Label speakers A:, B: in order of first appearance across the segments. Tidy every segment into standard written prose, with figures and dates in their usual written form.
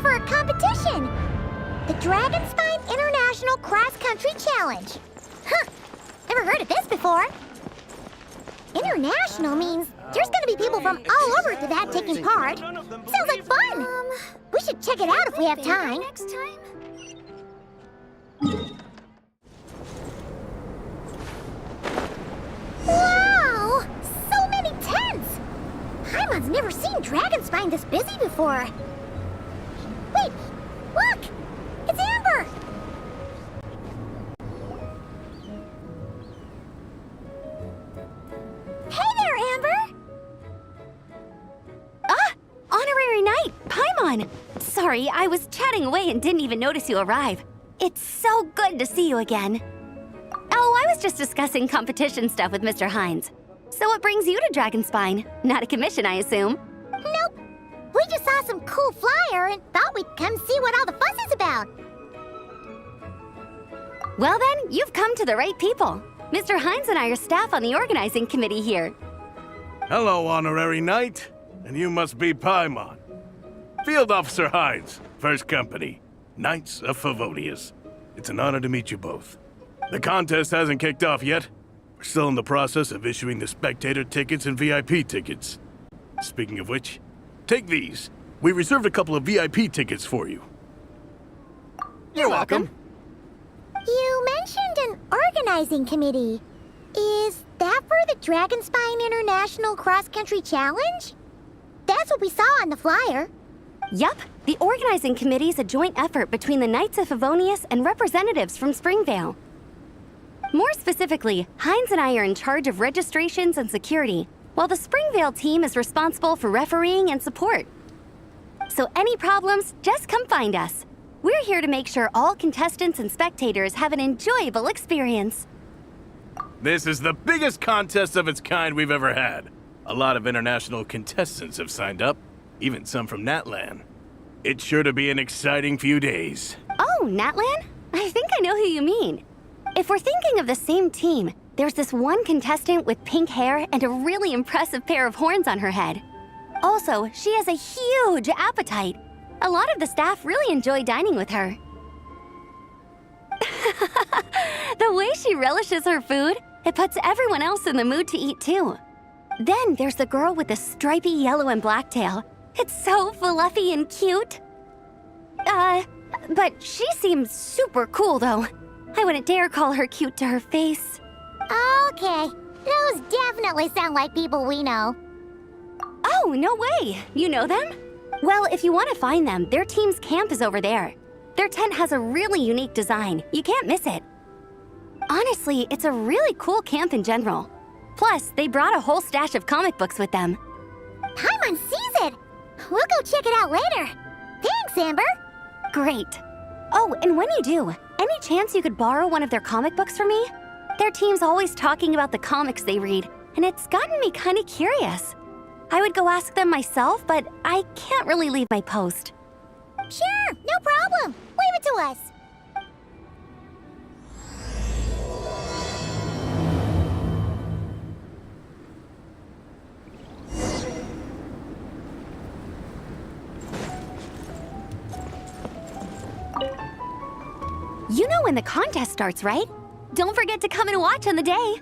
A: for a competition. The Dragon Spine International Cross Country Challenge. Huh, never heard of this before. International means there's gonna be people from all over to that taking part. Sounds like fun. We should check it out if we have time. Next time. Wow! So many tents! Paimon's never seen Dragon Spine this busy before. Wait, look! It's Amber! Hey there, Amber!
B: Honorary Knight, Paimon! Sorry, I was chatting away and didn't even notice you arrive. It's so good to see you again. Oh, I was just discussing competition stuff with Mr. Hines. So what brings you to Dragonspine? Not a commission, I assume?
A: Nope. We just saw some cool flyer and thought we'd come see what all the fuss is about.
B: Well then, you've come to the right people. Mr. Hines and I are staff on the organizing committee here.
C: Hello, Honorary Knight. And you must be Paimon. Field Officer Hines, First Company, Knights of Favonius. It's an honor to meet you both. The contest hasn't kicked off yet. We're still in the process of issuing the spectator tickets and VIP tickets. Speaking of which, take these. We reserved a couple of VIP tickets for you.
D: You're welcome.
A: You mentioned an organizing committee. Is that for the Dragonspine International Cross Country Challenge? That's what we saw on the flyer.
B: Yup, the organizing committee is a joint effort between the Knights of Favonius and representatives from Springvale. More specifically, Hines and I are in charge of registrations and security, while the Springvale team is responsible for refereeing and support. So any problems, just come find us. We're here to make sure all contestants and spectators have an enjoyable experience.
C: This is the biggest contest of its kind we've ever had. A lot of international contestants have signed up, even some from Natlan. It's sure to be an exciting few days.
B: Oh, Natlan? I think I know who you mean. If we're thinking of the same team, there's this one contestant with pink hair and a really impressive pair of horns on her head. Also, she has a huge appetite. A lot of the staff really enjoy dining with her. The way she relishes her food, it puts everyone else in the mood to eat too. Then there's the girl with the stripy yellow and black tail. It's so fluffy and cute. But she seems super cool though. I wouldn't dare call her cute to her face.
A: Okay, those definitely sound like people we know.
B: Oh, no way! You know them? Well, if you want to find them, their team's camp is over there. Their tent has a really unique design. You can't miss it. Honestly, it's a really cool camp in general. Plus, they brought a whole stash of comic books with them.
A: Paimon sees it! We'll go check it out later. Thanks, Amber!
B: Great. Oh, and when you do, any chance you could borrow one of their comic books from me? Their team's always talking about the comics they read, and it's gotten me kind of curious. I would go ask them myself, but I can't really leave my post.
A: Sure, no problem. Leave it to us.
B: You know when the contest starts, right? Don't forget to come and watch on the day.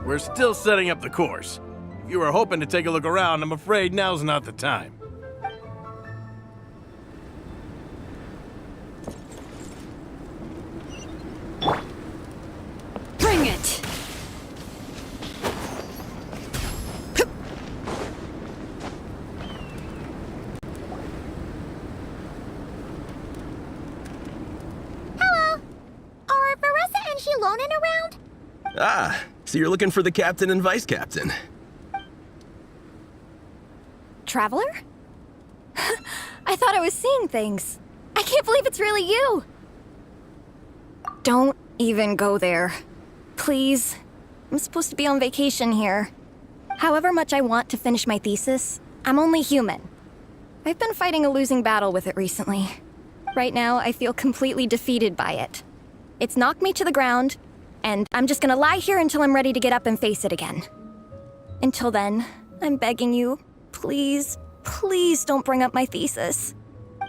C: We're still setting up the course. If you were hoping to take a look around, I'm afraid now's not the time.
B: Bring it!
A: Hello. Are Varessa and Shilonen around?
D: Ah, so you're looking for the captain and vice captain.
E: Traveler? I thought I was seeing things. I can't believe it's really you. Don't even go there. Please. I'm supposed to be on vacation here. However much I want to finish my thesis, I'm only human. I've been fighting a losing battle with it recently. Right now, I feel completely defeated by it. It's knocked me to the ground, and I'm just gonna lie here until I'm ready to get up and face it again. Until then, I'm begging you, please, please don't bring up my thesis.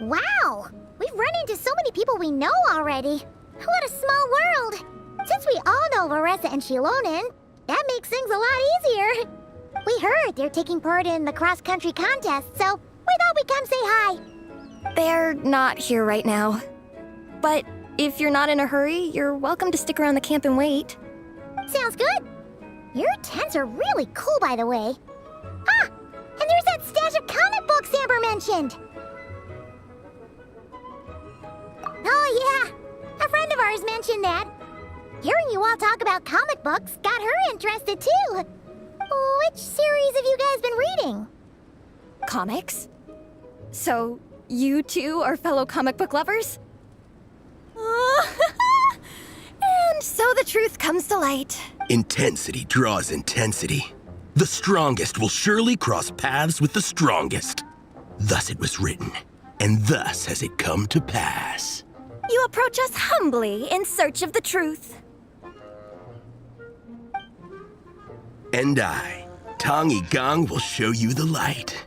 A: Wow! We've run into so many people we know already. What a small world! Since we all know Larissa and Shilonen, that makes things a lot easier. We heard they're taking part in the cross-country contest, so we thought we'd come say hi.
E: They're not here right now. But if you're not in a hurry, you're welcome to stick around the camp and wait.
A: Sounds good. Your tents are really cool, by the way. Ah! And there's that stash of comic books Amber mentioned! Oh yeah, a friend of ours mentioned that. Hearing you all talk about comic books got her interested too. Which series have you guys been reading?
E: Comics? So, you two are fellow comic book lovers? And so the truth comes to light.
D: Intensity draws intensity. The strongest will surely cross paths with the strongest. Thus it was written, and thus has it come to pass.
E: You approach us humbly in search of the truth.
D: And I, Tong Gong, will show you the light.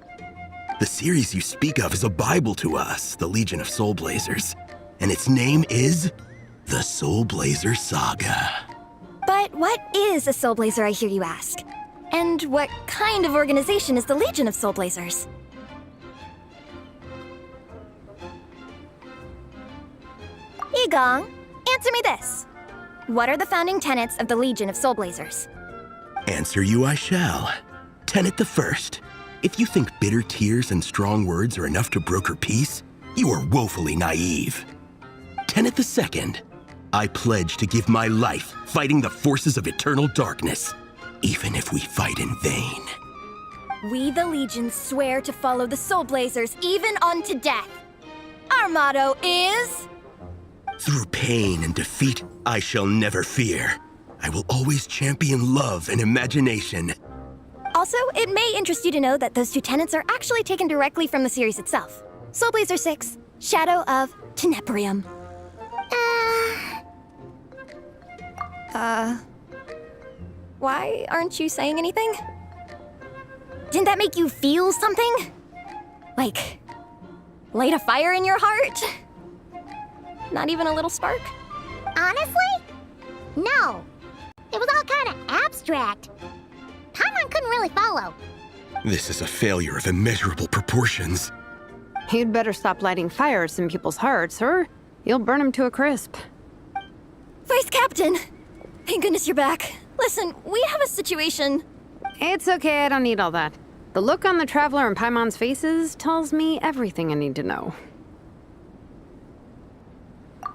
D: The series you speak of is a Bible to us, the Legion of Soulblazers, and its name is the Soulblazer Saga.
E: But what is a Soulblazer, I hear you ask? And what kind of organization is the Legion of Soulblazers? Igong, answer me this. What are the founding tenets of the Legion of Soulblazers?
D: Answer you I shall. Tenet the first. If you think bitter tears and strong words are enough to broker peace, you are woefully naive. Tenet the second. I pledge to give my life fighting the forces of eternal darkness, even if we fight in vain.
E: We, the Legion, swear to follow the Soulblazers even unto death. Our motto is...
D: Through pain and defeat, I shall never fear. I will always champion love and imagination.
E: Also, it may interest you to know that those two tenets are actually taken directly from the series itself. Soulblazer 6, Shadow of Tenebrium. Why aren't you saying anything? Didn't that make you feel something? Like, light a fire in your heart? Not even a little spark?
A: Honestly? No. It was all kind of abstract. Paimon couldn't really follow.
D: This is a failure of immeasurable proportions.
F: You'd better stop lighting fires in people's hearts, or you'll burn them to a crisp.
E: Vice Captain! Thank goodness you're back. Listen, we have a situation.
F: It's okay, I don't need all that. The look on the Traveler and Paimon's faces tells me everything I need to know.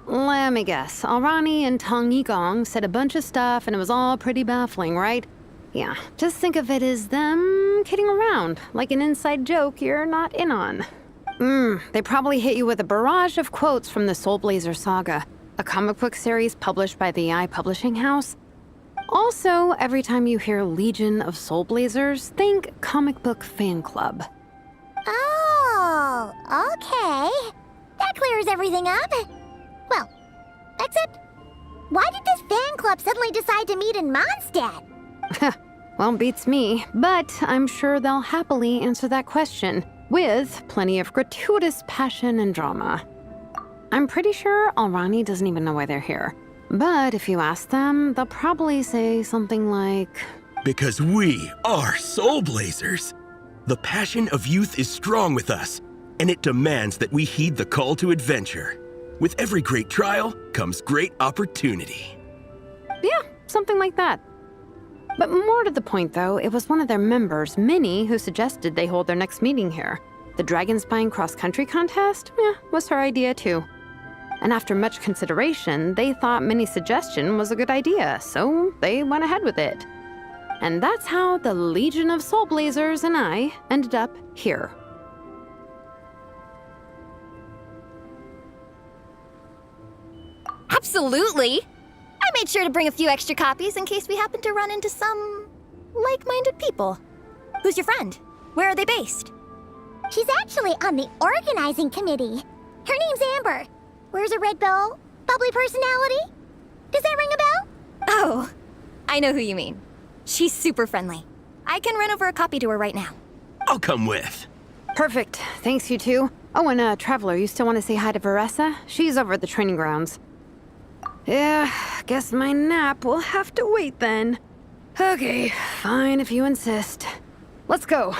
F: Let me guess. Alrani and Tong Yigong said a bunch of stuff and it was all pretty baffling, right? Yeah, just think of it as them kidding around, like an inside joke you're not in on. They probably hit you with a barrage of quotes from the Soulblazer Saga, a comic book series published by the Publishing House. Also, every time you hear Legion of Soulblazers, think comic book fan club.
A: Oh, okay. That clears everything up. Well, except, why did this fan club suddenly decide to meet in Mondstadt?
F: Well, beats me, but I'm sure they'll happily answer that question, with plenty of gratuitous passion and drama. I'm pretty sure Alrani doesn't even know why they're here. But if you ask them, they'll probably say something like...
D: Because we are Soulblazers. The passion of youth is strong with us, and it demands that we heed the call to adventure. With every great trial comes great opportunity.
F: Yeah, something like that. But more to the point, though, it was one of their members, Minnie, who suggested they hold their next meeting here. The Dragon Spine cross-country contest, was her idea, too. And after much consideration, they thought Minnie's suggestion was a good idea, so they went ahead with it. And that's how the Legion of Soulblazers and I ended up here.
E: Absolutely! I made sure to bring a few extra copies in case we happen to run into some... like-minded people. Who's your friend? Where are they based?
A: She's actually on the organizing committee. Her name's Amber. Wears a red bow, bubbly personality. Does that ring a bell?
E: Oh, I know who you mean. She's super friendly. I can run over a copy to her right now.
D: I'll come with.
F: Perfect. Thanks, you two. Oh, and Traveler, you still want to say hi to Veressa? She's over at the training grounds. Yeah, guess my nap will have to wait then. Okay, fine if you insist. Let's go.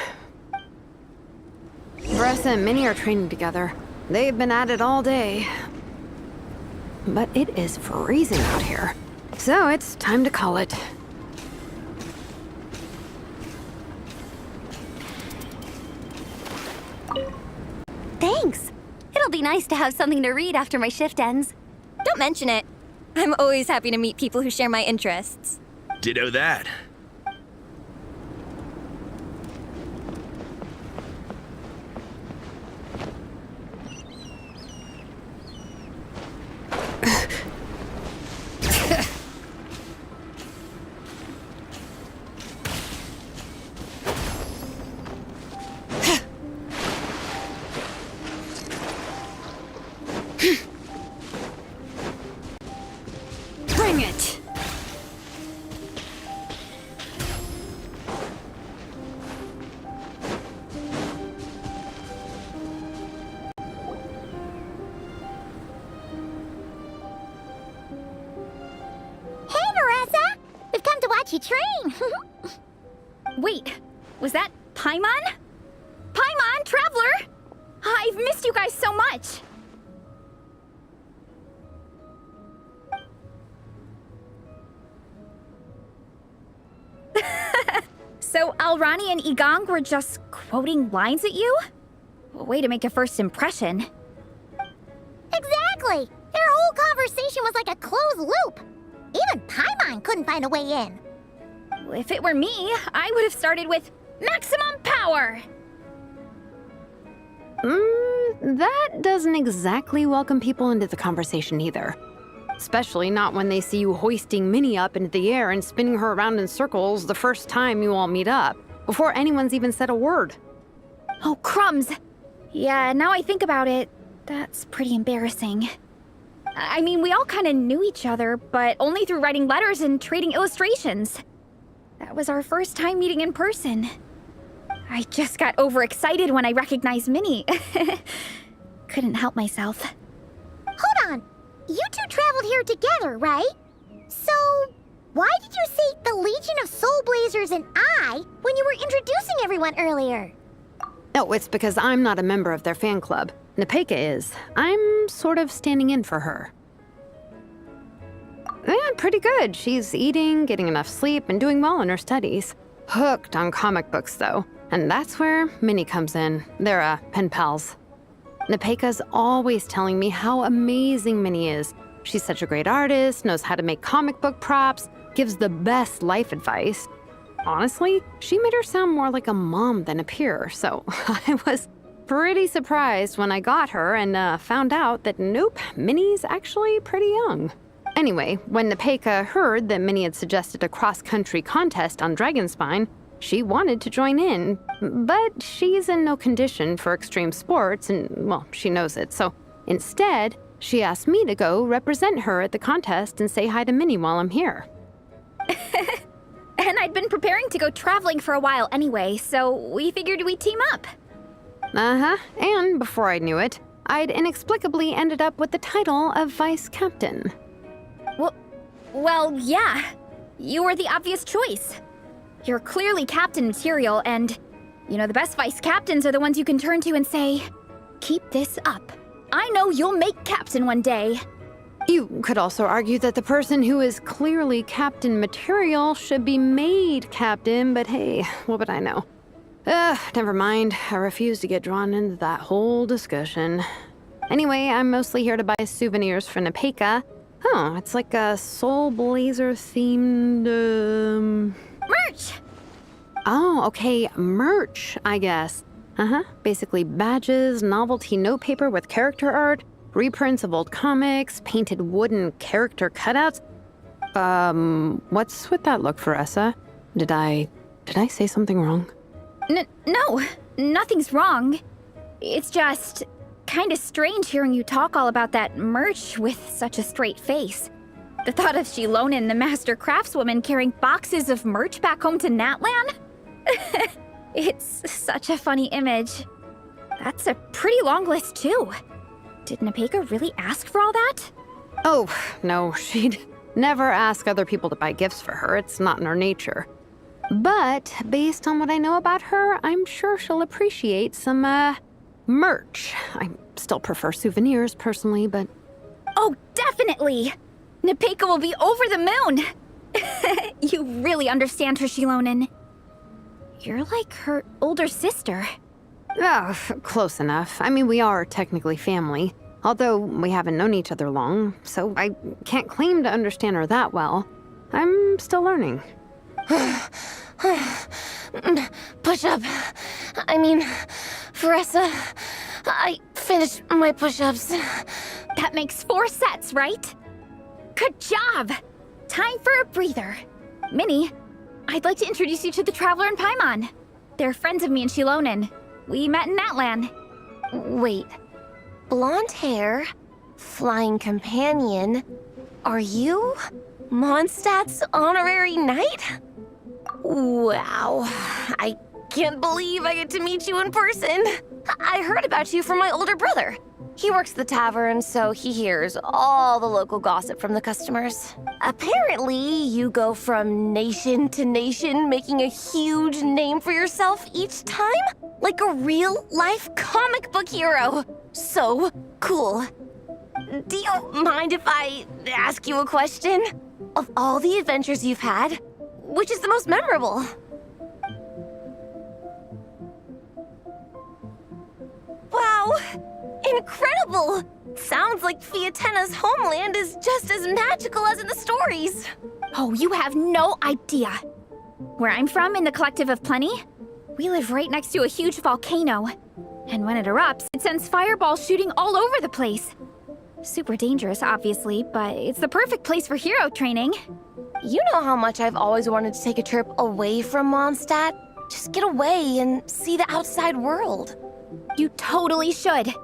F: Veressa and Minnie are training together. They've been at it all day. But it is freezing out here. So it's time to call it.
B: Thanks. It'll be nice to have something to read after my shift ends.
E: Don't mention it. I'm always happy to meet people who share my interests.
D: Ditto that.
F: Bring it!
A: Hey, Veressa! We've come to watch you train.
G: Wait, was that Paimon? Paimon, Traveler! I've missed you guys so much! So Alrani and Igong were just quoting lines at you? Way to make a first impression.
A: Exactly! Their whole conversation was like a closed loop. Even Paimon couldn't find a way in.
G: If it were me, I would have started with maximum power!
F: That doesn't exactly welcome people into the conversation either. Especially not when they see you hoisting Minnie up into the air and spinning her around in circles the first time you all meet up, before anyone's even said a word.
G: Oh, crumbs! Yeah, now I think about it, that's pretty embarrassing. I mean, we all kind of knew each other, but only through writing letters and trading illustrations. That was our first time meeting in person. I just got overexcited when I recognized Minnie. Couldn't help myself.
A: Hold on. You two traveled here together, right? So, why did you say the Legion of Soulblazers and I when you were introducing everyone earlier?
F: No, it's because I'm not a member of their fan club. Nepeka is. I'm sort of standing in for her. Yeah, pretty good. She's eating, getting enough sleep, and doing well in her studies. Hooked on comic books, though. And that's where Minnie comes in. They're pen pals. Nepeka's always telling me how amazing Minnie is. She's such a great artist, knows how to make comic book props, gives the best life advice. Honestly, she made her sound more like a mom than a peer, so I was pretty surprised when I got her and found out that nope, Minnie's actually pretty young. Anyway, when Nepeka heard that Minnie had suggested a cross-country contest on Dragonspine, she wanted to join in, but she's in no condition for extreme sports, and, well, she knows it. So instead, she asked me to go represent her at the contest and say hi to Minnie while I'm here.
G: And I'd been preparing to go traveling for a while anyway, so we figured we'd team up.
F: Uh-huh, and before I knew it, I'd inexplicably ended up with the title of Vice Captain.
G: Well, yeah. You were the obvious choice. You're clearly captain material, and, you know, the best vice captains are the ones you can turn to and say, keep this up. I know you'll make captain one day.
F: You could also argue that the person who is clearly captain material should be made captain, but hey, what would I know? Never mind. I refuse to get drawn into that whole discussion. Anyway, I'm mostly here to buy souvenirs for Nepeka. Oh, it's like a Soulblazer themed,
G: Merch!
F: Oh, okay, merch, I guess. Basically badges, novelty notepaper with character art, reprints of old comics, painted wooden character cutouts. What's with that look, Veressa? Did I say something wrong?
G: No, nothing's wrong. It's just kinda strange hearing you talk all about that merch with such a straight face. The thought of Shilonin, the master craftswoman, carrying boxes of merch back home to Natlan? It's such a funny image. That's a pretty long list, too. Did Nepeka really ask for all that?
F: Oh, no, she'd never ask other people to buy gifts for her. It's not in her nature. But based on what I know about her, I'm sure she'll appreciate some, merch. I still prefer souvenirs, personally, but...
G: Oh, definitely! Nepeka will be over the moon! You really understand her, Shilonen. You're like her older sister.
F: Oh, close enough. I mean, we are technically family, although we haven't known each other long, so I can't claim to understand her that well. I'm still learning.
H: Push-up. I mean, Vanessa, I finished my push-ups.
G: That makes 4 sets, right? Good job! Time for a breather. Minnie, I'd like to introduce you to the Traveler and Paimon. They're friends of me and Shilonen. We met in Natlan.
H: Wait. Blonde hair, flying companion. Are you Mondstadt's honorary knight? Wow. I can't believe I get to meet you in person. I heard about you from my older brother. He works at the tavern, so he hears all the local gossip from the customers. Apparently, you go from nation to nation, making a huge name for yourself each time? Like a real-life comic book hero. So cool. Do you mind if I ask you a question? Of all the adventures you've had, which is the most memorable? Wow! Incredible! Sounds like Fiatena's homeland is just as magical as in the stories.
G: Oh, you have no idea. Where I'm from, in the Collective of Plenty, we live right next to a huge volcano. And when it erupts, it sends fireballs shooting all over the place. Super dangerous, obviously, but it's the perfect place for hero training.
H: You know how much I've always wanted to take a trip away from Mondstadt? Just get away and see the outside world.
G: You totally should.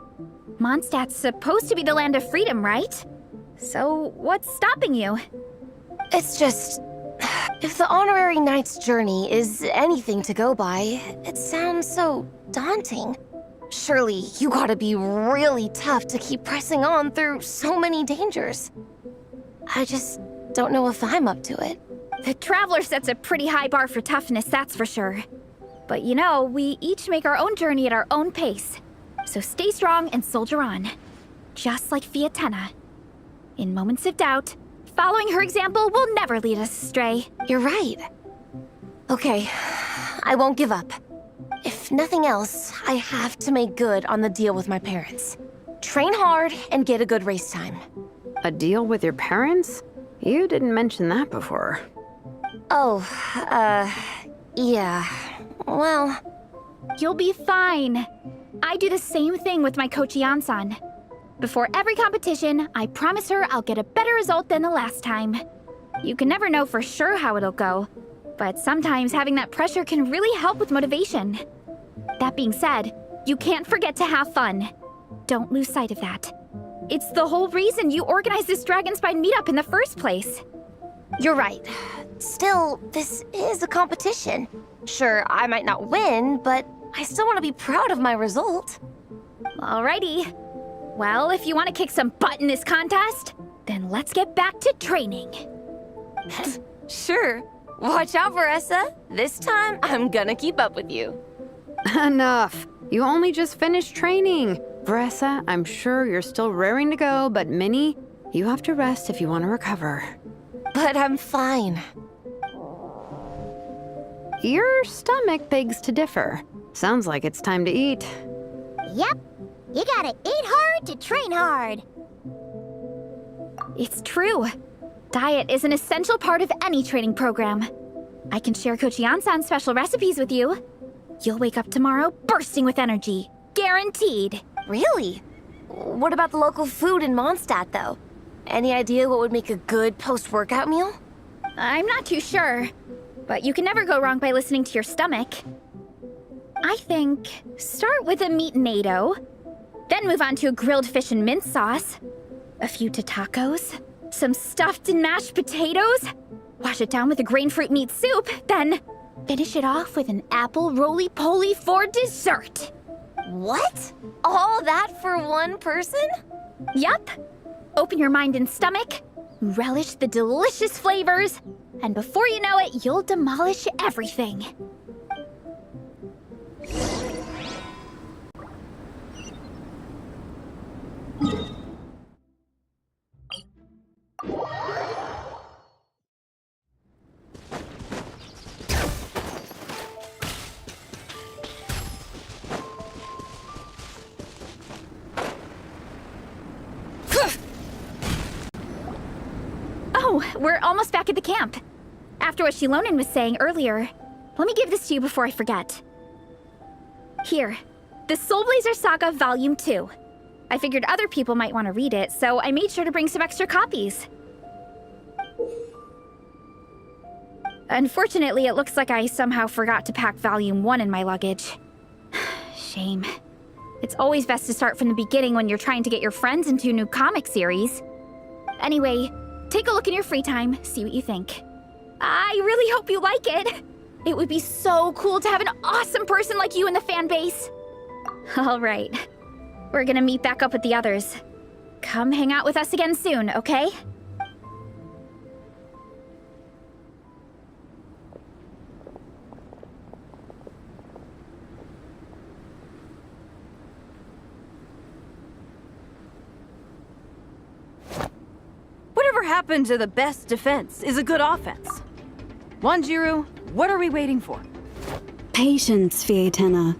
G: Mondstadt's supposed to be the land of freedom, right? So what's stopping you?
H: It's just... if the honorary knight's journey is anything to go by, it sounds so daunting. Surely you gotta be really tough to keep pressing on through so many dangers. I just don't know if I'm up to it.
G: The Traveler sets a pretty high bar for toughness, that's for sure. But you know, we each make our own journey at our own pace. So stay strong and soldier on. Just like Fiatena. In moments of doubt, following her example will never lead us astray.
H: You're right. Okay, I won't give up. If nothing else, I have to make good on the deal with my parents. Train hard and get a good race time.
F: A deal with your parents? You didn't mention that before.
H: Oh, yeah. Well...
G: You'll be fine. I do the same thing with my coach Ian-san. Before every competition, I promise her I'll get a better result than the last time. You can never know for sure how it'll go, but sometimes having that pressure can really help with motivation. That being said, you can't forget to have fun. Don't lose sight of that. It's the whole reason you organized this Dragonspine meetup in the first place.
H: You're right. Still, this is a competition. Sure, I might not win, but I still want to be proud of my result.
G: Alrighty. Well, if you want to kick some butt in this contest, then let's get back to training.
H: Sure. Watch out, Vanessa. This time, I'm gonna keep up with you.
F: Enough. You only just finished training. Vanessa, I'm sure you're still raring to go, but Minnie, you have to rest if you want to recover.
H: But I'm fine.
F: Your stomach begs to differ. Sounds like it's time to eat.
A: Yep. You gotta eat hard to train hard.
G: It's true. Diet is an essential part of any training program. I can share Coach Ian-san's special recipes with you. You'll wake up tomorrow bursting with energy. Guaranteed.
H: Really? What about the local food in Mondstadt, though? Any idea what would make a good post-workout meal?
G: I'm not too sure, but you can never go wrong by listening to your stomach. I think start with a meat-nado, then move on to a grilled fish and mint sauce, a few tacos, some stuffed and mashed potatoes, wash it down with a grain fruit meat soup, then finish it off with an apple roly-poly for dessert.
H: What? All that for one person?
G: Yup. Open your mind and stomach, relish the delicious flavors, and before you know it, you'll demolish everything. Oh, we're almost back at the camp. After what Shilonen was saying earlier, let me give this to you before I forget. Here, the Soulblazers Saga Volume 2. I figured other people might want to read it, so I made sure to bring some extra copies. Unfortunately, it looks like I somehow forgot to pack Volume 1 in my luggage. Shame. It's always best to start from the beginning when you're trying to get your friends into a new comic series. Anyway, take a look in your free time, see what you think. I really hope you like it. It would be so cool to have an awesome person like you in the fan base. All right. We're gonna meet back up with the others. Come hang out with us again soon, okay?
I: Whatever happened to the best defense is a good offense. Wanjiru, what are we waiting for?
J: Patience, Fietena.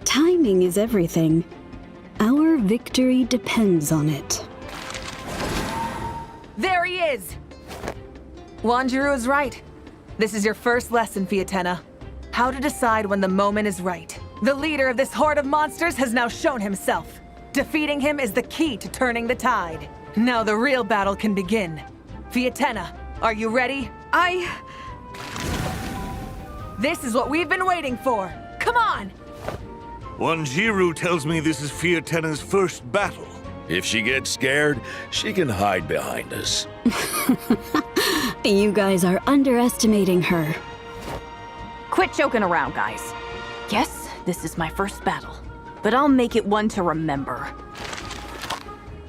J: Timing is everything. Our victory depends on it.
K: There he is! Wanjiru is right. This is your first lesson, Fietena. How to decide when the moment is right. The leader of this horde of monsters has now shown himself. Defeating him is the key to turning the tide. Now the real battle can begin. Fietena, are you ready? This is what we've been waiting for. Come on!
L: Wanjiru tells me this is Fietena's first battle.
M: If she gets scared, she can hide behind us.
J: You guys are underestimating her.
I: Quit joking around, guys. Yes, this is my first battle, but I'll make it one to remember.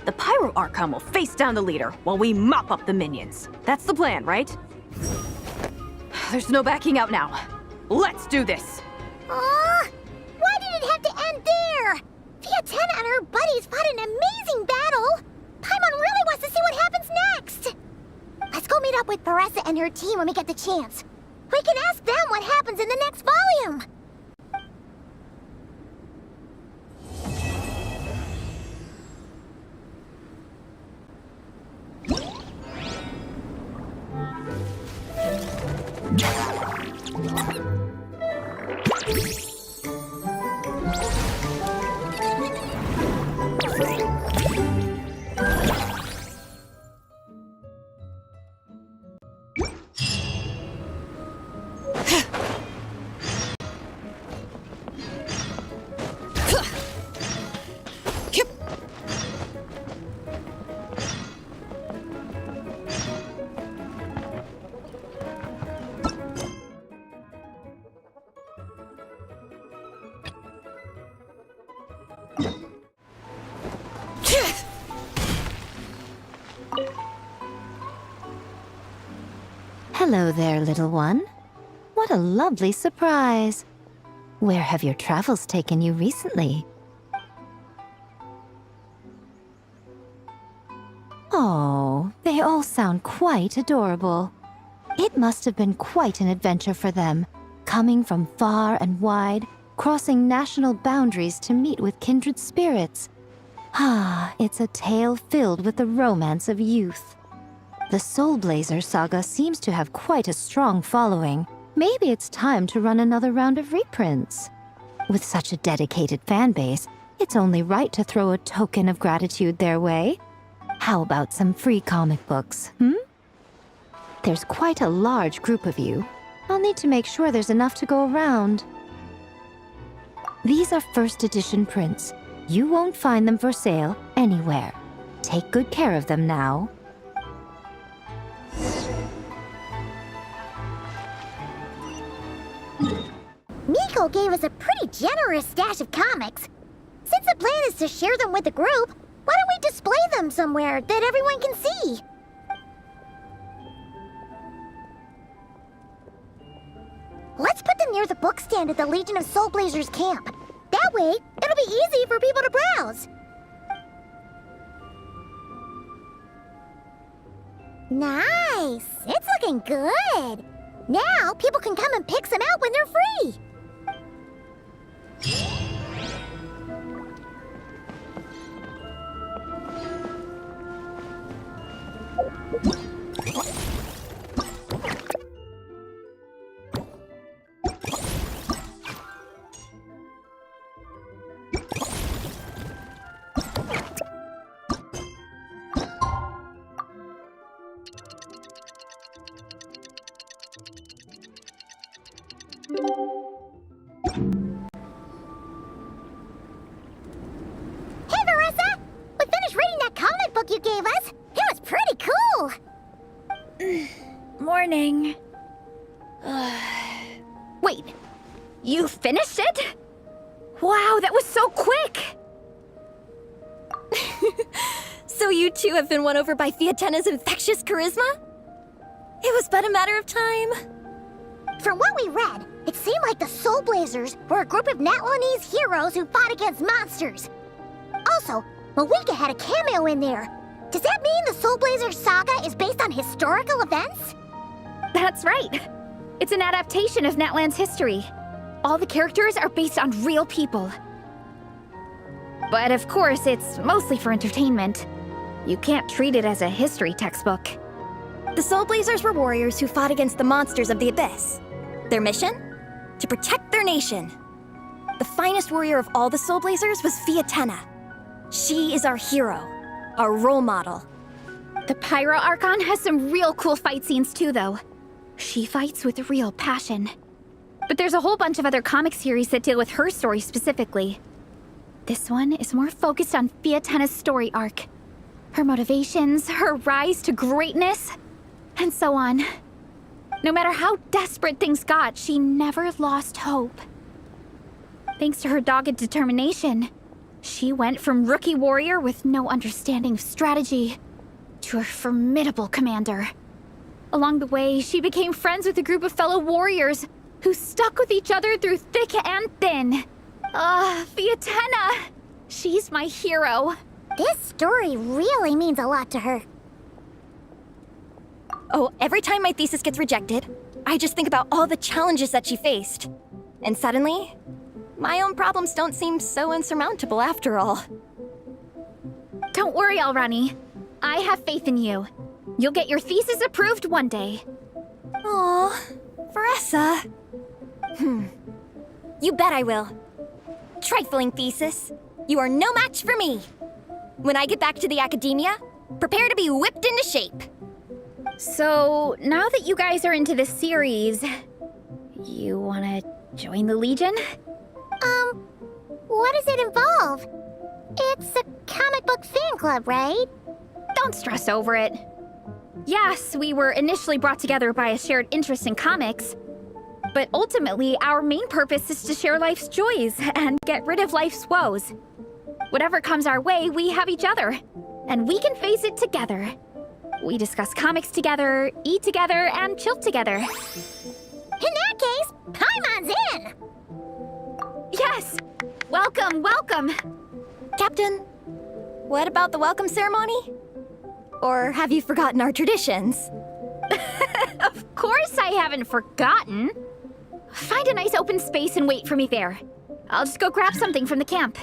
I: The Pyro Archon will face down the leader while we mop up the minions. That's the plan, right? There's no backing out now. Let's do this!
A: Aw! Why did it have to end there? Fietena and her buddies fought an amazing battle! Paimon really wants to see what happens next! Let's go meet up with Paressa and her team when we get the chance. We can ask them what happens in the next volume!
N: Hello there, little one. What a lovely surprise. Where have your travels taken you recently? Oh, they all sound quite adorable. It must have been quite an adventure for them, coming from far and wide, crossing national boundaries to meet with kindred spirits. Ah, it's a tale filled with the romance of youth. The Soulblazer saga seems to have quite a strong following. Maybe it's time to run another round of reprints. With such a dedicated fan base, it's only right to throw a token of gratitude their way. How about some free comic books, There's quite a large group of you. I'll need to make sure there's enough to go around. These are first edition prints. You won't find them for sale anywhere. Take good care of them now.
A: Hero gave us a pretty generous stash of comics. Since the plan is to share them with the group, why don't we display them somewhere that everyone can see? Let's put them near the book stand at the Legion of Soulblazers camp. That way, it'll be easy for people to browse. Nice! It's looking good! Now, people can come and pick some out when they're free! Hey, Veressa! We finished reading that comic book you gave us. It was pretty cool.
G: Morning. Wait, you finished it? Wow, that was so quick!
E: So you two have been won over by Fiatena's infectious charisma? It was but a matter of time.
A: From what we read, it seemed like the Soulblazers were a group of Natlanese heroes who fought against monsters. Also, Malika had a cameo in there. Does that mean the Soulblazers saga is based on historical events?
G: That's right. It's an adaptation of Natlan's history. All the characters are based on real people. But of course, it's mostly for entertainment. You can't treat it as a history textbook.
E: The Soulblazers were warriors who fought against the monsters of the Abyss. Their mission? To protect their nation. The finest warrior of all the Soulblazers was Fiatena. She is our hero, our role model.
G: The Pyro Archon has some real cool fight scenes too, though. She fights with real passion. But there's a whole bunch of other comic series that deal with her story specifically. This one is more focused on Fiatena's story arc. Her motivations, her rise to greatness, and so on. No matter how desperate things got, she never lost hope. Thanks to her dogged determination, she went from rookie warrior with no understanding of strategy to a formidable commander. Along the way, she became friends with a group of fellow warriors who stuck with each other through thick and thin. Fiatena! She's my hero.
A: This story really means a lot to her.
E: Oh, every time my thesis gets rejected, I just think about all the challenges that she faced. And suddenly, my own problems don't seem so insurmountable after all.
G: Don't worry, Alrani. I have faith in you. You'll get your thesis approved one day.
E: Aw, Veressa. You bet I will. Trifling thesis. You are no match for me. When I get back to the academia, prepare to be whipped into shape.
G: So, now that you guys are into this series, you wanna join the Legion?
A: What does it involve? It's a comic book fan club, right?
G: Don't stress over it. Yes, we were initially brought together by a shared interest in comics, but ultimately our main purpose is to share life's joys and get rid of life's woes. Whatever comes our way, we have each other, and we can face it together. We discuss comics together, eat together, and chill together.
A: In that case, Paimon's in!
G: Yes! Welcome, welcome!
E: Captain, what about the welcome ceremony? Or have you forgotten our traditions?
G: Of course I haven't forgotten. Find a nice open space and wait for me there. I'll just go grab something from the camp.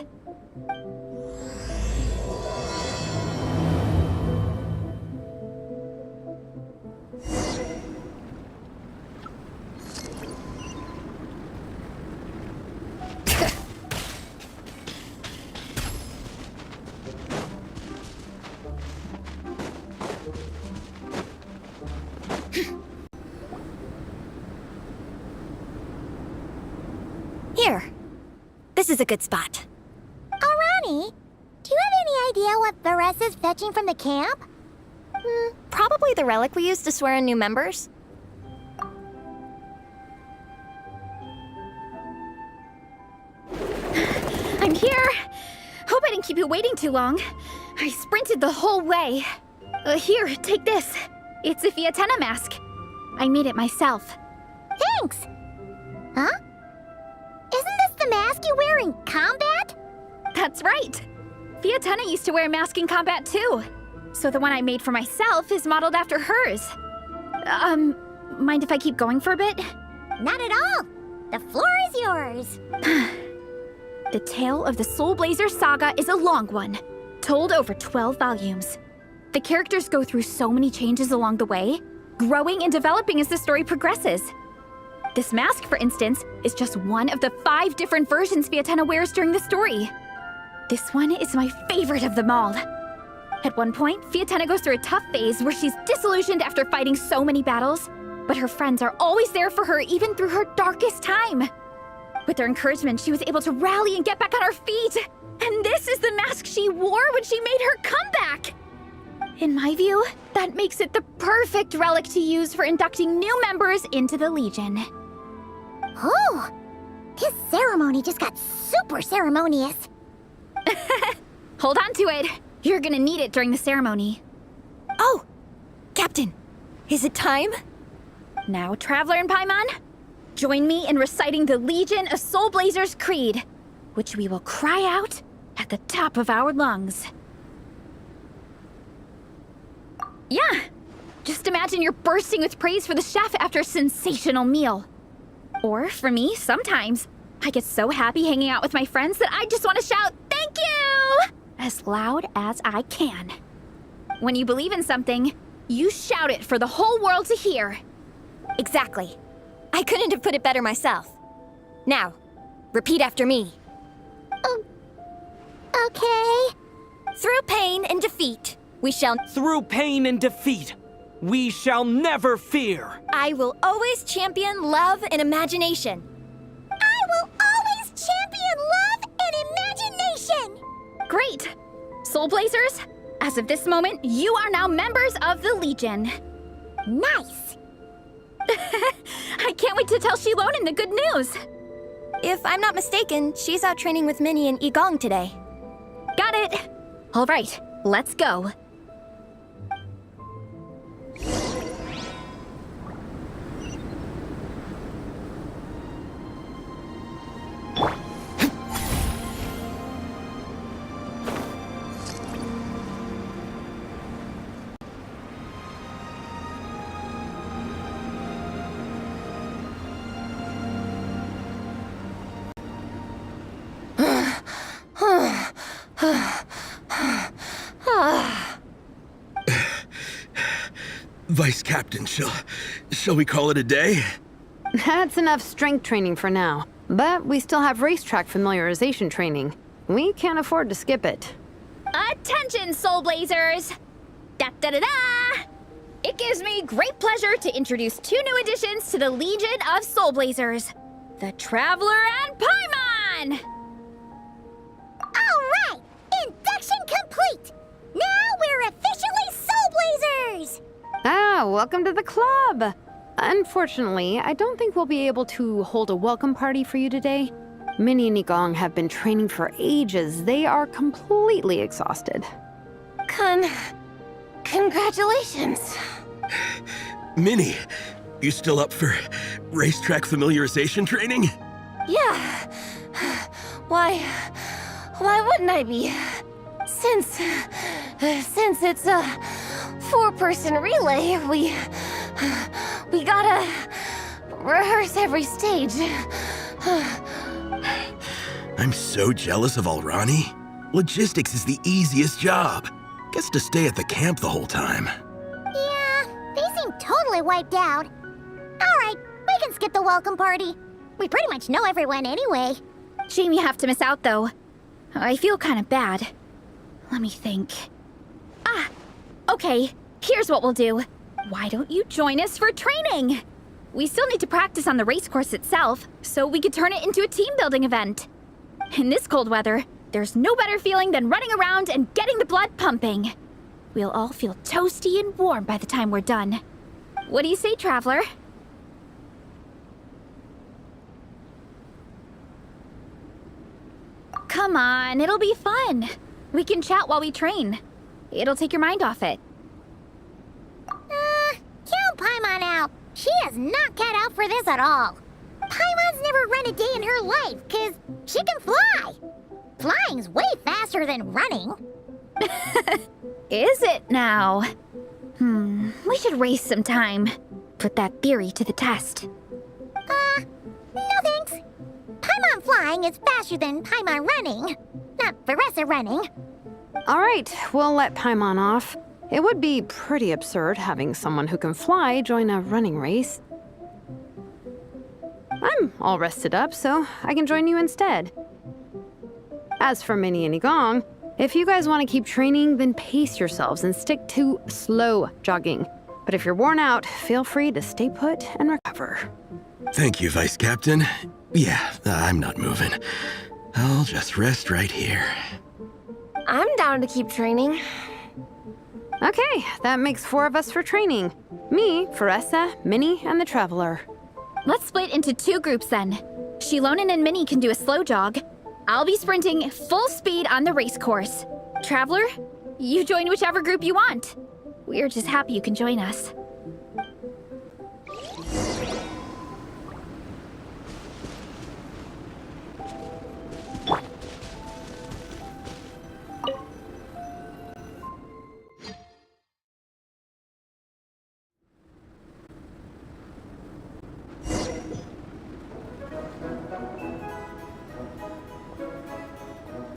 E: Here. This is a good spot.
A: Alrani, do you have any idea what Veressa's fetching from the camp?
E: Probably the relic we used to swear in new members.
G: here. Hope I didn't keep you waiting too long. I sprinted the whole way. Here, take this. It's a Fiatenna mask. I made it myself.
A: Thanks! Huh? Isn't this the mask you wear in combat?
G: That's right. Fiatenna used to wear a mask in combat too. So the one I made for myself is modeled after hers. Mind if I keep going for a bit?
A: Not at all! The floor is yours!
G: The tale of the Soulblazers saga is a long one, told over 12 volumes. The characters go through so many changes along the way, growing and developing as the story progresses. This mask, for instance, is just one of the 5 different versions Fiatenna wears during the story. This one is my favorite of them all. At one point, Fiatenna goes through a tough phase where she's disillusioned after fighting so many battles, but her friends are always there for her even through her darkest time. With their encouragement, she was able to rally and get back on her feet. And this is the mask she wore when she made her comeback. In my view, that makes it the perfect relic to use for inducting new members into the Legion.
A: Oh! This ceremony just got super ceremonious.
G: Hold on to it. You're gonna need it during the ceremony.
E: Oh! Captain, is it time?
G: Now, Traveler and Paimon, join me in reciting the Legion of Soulblazers Creed, which we will cry out at the top of our lungs. Yeah, just imagine you're bursting with praise for the chef after a sensational meal. Or, for me, sometimes, I get so happy hanging out with my friends that I just want to shout, "Thank you!" as loud as I can. When you believe in something, you shout it for the whole world to hear.
E: Exactly. I couldn't have put it better myself. Now, repeat after me.
A: Okay.
E: Through pain and defeat, we shall...
O: Through pain and defeat, we shall never fear.
E: I will always champion love and imagination.
A: I will always champion love and imagination!
G: Great! Soulblazers, as of this moment, you are now members of the Legion.
A: Nice!
G: I can't wait to tell Shilonen the good news.
E: If I'm not mistaken, she's out training with Minnie and Igong today.
G: Got it! All right, let's go.
D: Vice Captain, shall we call it a day?
F: That's enough strength training for now. But we still have racetrack familiarization training. We can't afford to skip it.
G: Attention, Soulblazers! Da-da-da-da! It gives me great pleasure to introduce 2 new additions to the Legion of Soulblazers. The Traveler and Paimon!
A: All right! Induction complete! Now we're officially Soulblazers!
F: Ah, welcome to the club! Unfortunately, I don't think we'll be able to hold a welcome party for you today. Minnie and Igong have been training for ages. They are completely exhausted.
H: Congratulations.
D: Minnie, you still up for racetrack familiarization training?
H: Yeah. Why wouldn't I be? Since it's a 4-person relay, we gotta rehearse every stage.
D: I'm so jealous of Alrani. Logistics is the easiest job. Gets to stay at the camp the whole time.
A: Yeah, they seem totally wiped out. All right, we can skip the welcome party. We pretty much know everyone anyway.
G: Shame you have to miss out, though. I feel kind of bad. Let me think. Ah, okay, here's what we'll do. Why don't you join us for training? We still need to practice on the race course itself, so we could turn it into a team-building event. In this cold weather, there's no better feeling than running around and getting the blood pumping. We'll all feel toasty and warm by the time we're done. What do you say, Traveler?
A: Come
G: Come on, it'll be fun. We can chat while we train. It'll take your mind off it.
A: Count Paimon out. She is not cut out for this at all. Paimon's never run a day in her life, 'cause she can fly. Flying's way faster than running.
G: Is it now? We should race sometime. Put that theory to the test.
A: No thanks. Paimon flying is faster than Paimon running. Not Veressa running.
F: All right, we'll let Paimon off. It would be pretty absurd having someone who can fly join a running race. I'm all rested up, so I can join you instead. As for Minnie and Igong, if you guys want to keep training, then pace yourselves and stick to slow jogging. But if you're worn out, feel free to stay put and recover.
D: Thank you, Vice Captain. Yeah, I'm not moving. I'll just rest right here.
H: I'm down to keep training.
F: Okay, that makes 4 of us for training. Me, Veressa, Minnie, and the Traveler.
G: Let's split into 2 groups then. Shilonen and Minnie can do a slow jog. I'll be sprinting full speed on the race course. Traveler, you join whichever group you want. We're just happy you can join us.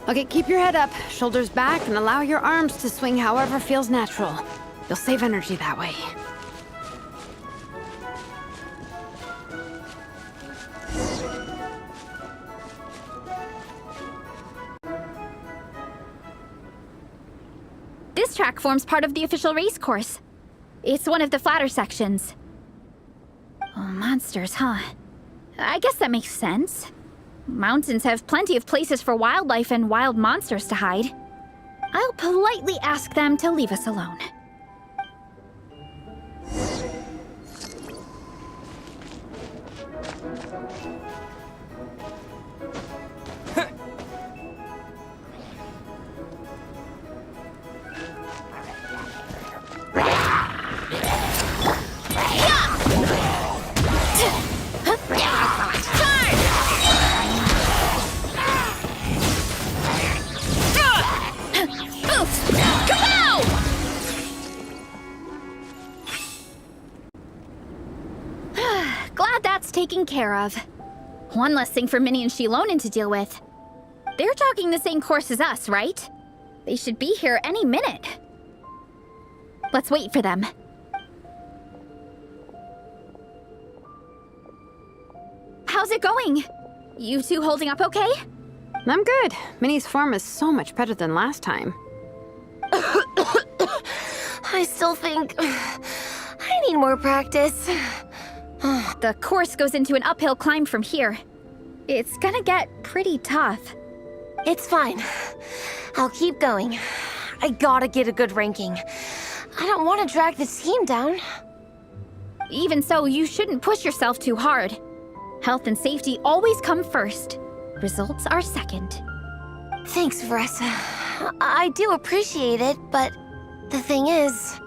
F: Okay, keep your head up, shoulders back, and allow your arms to swing however feels natural. You'll save energy that way.
G: This track forms part of the official race course. It's one of the flatter sections. Oh, monsters, huh? I guess that makes sense. Mountains have plenty of places for wildlife and wild monsters to hide. I'll politely ask them to leave us alone. Glad that's taken care of. One less thing for Minnie and Shilonen to deal with. They're jogging the same course as us, right? They should be here any minute. Let's wait for them. How's it going? You two holding up okay?
F: I'm good. Minnie's form is so much better than last time.
H: I still think I need more practice.
G: The course goes into an uphill climb from here. It's gonna get pretty tough.
H: It's fine. I'll keep going. I gotta get a good ranking. I don't want to drag this team down.
G: Even so, you shouldn't push yourself too hard. Health and safety always come first. Results are second.
H: Thanks, Veressa. I do appreciate it, but the thing is...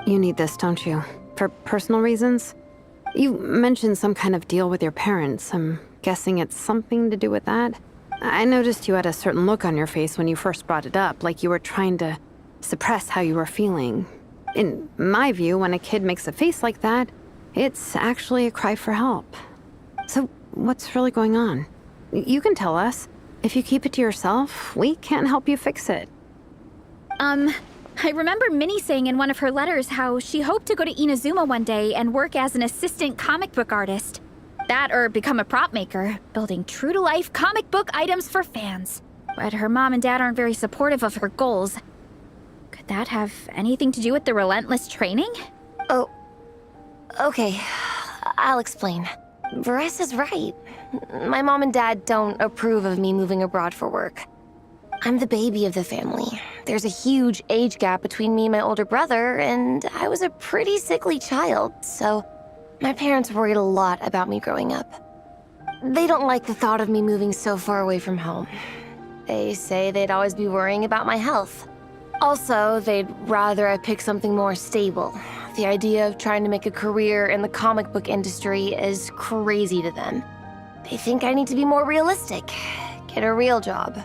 F: You need this, don't you? For personal reasons? You mentioned some kind of deal with your parents. I'm guessing it's something to do with that? I noticed you had a certain look on your face when you first brought it up, like you were trying to suppress how you were feeling. In my view, when a kid makes a face like that, it's actually a cry for help. So, what's really going on? You can tell us. If you keep it to yourself, we can't help you fix it.
G: I remember Minnie saying in one of her letters how she hoped to go to Inazuma one day and work as an assistant comic book artist. That or become a prop maker, building true-to-life comic book items for fans. But her mom and dad aren't very supportive of her goals. Could that have anything to do with the relentless training?
H: Oh, okay. I'll explain. Veressa's right. My mom and dad don't approve of me moving abroad for work. I'm the baby of the family. There's a huge age gap between me and my older brother, and I was a pretty sickly child, so my parents worried a lot about me growing up. They don't like the thought of me moving so far away from home. They say they'd always be worrying about my health. Also, they'd rather I pick something more stable. The idea of trying to make a career in the comic book industry is crazy to them. They think I need to be more realistic, get a real job.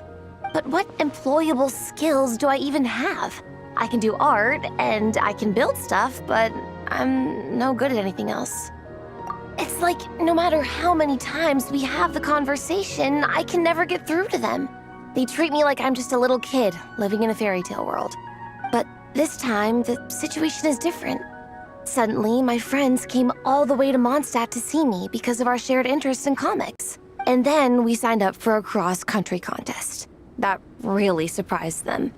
H: But what employable skills do I even have? I can do art, and I can build stuff, but I'm no good at anything else. It's like no matter how many times we have the conversation, I can never get through to them. They treat me like I'm just a little kid living in a fairy tale world. But this time, the situation is different. Suddenly, my friends came all the way to Mondstadt to see me because of our shared interests in comics. And then we signed up for a cross-country contest. That really surprised them.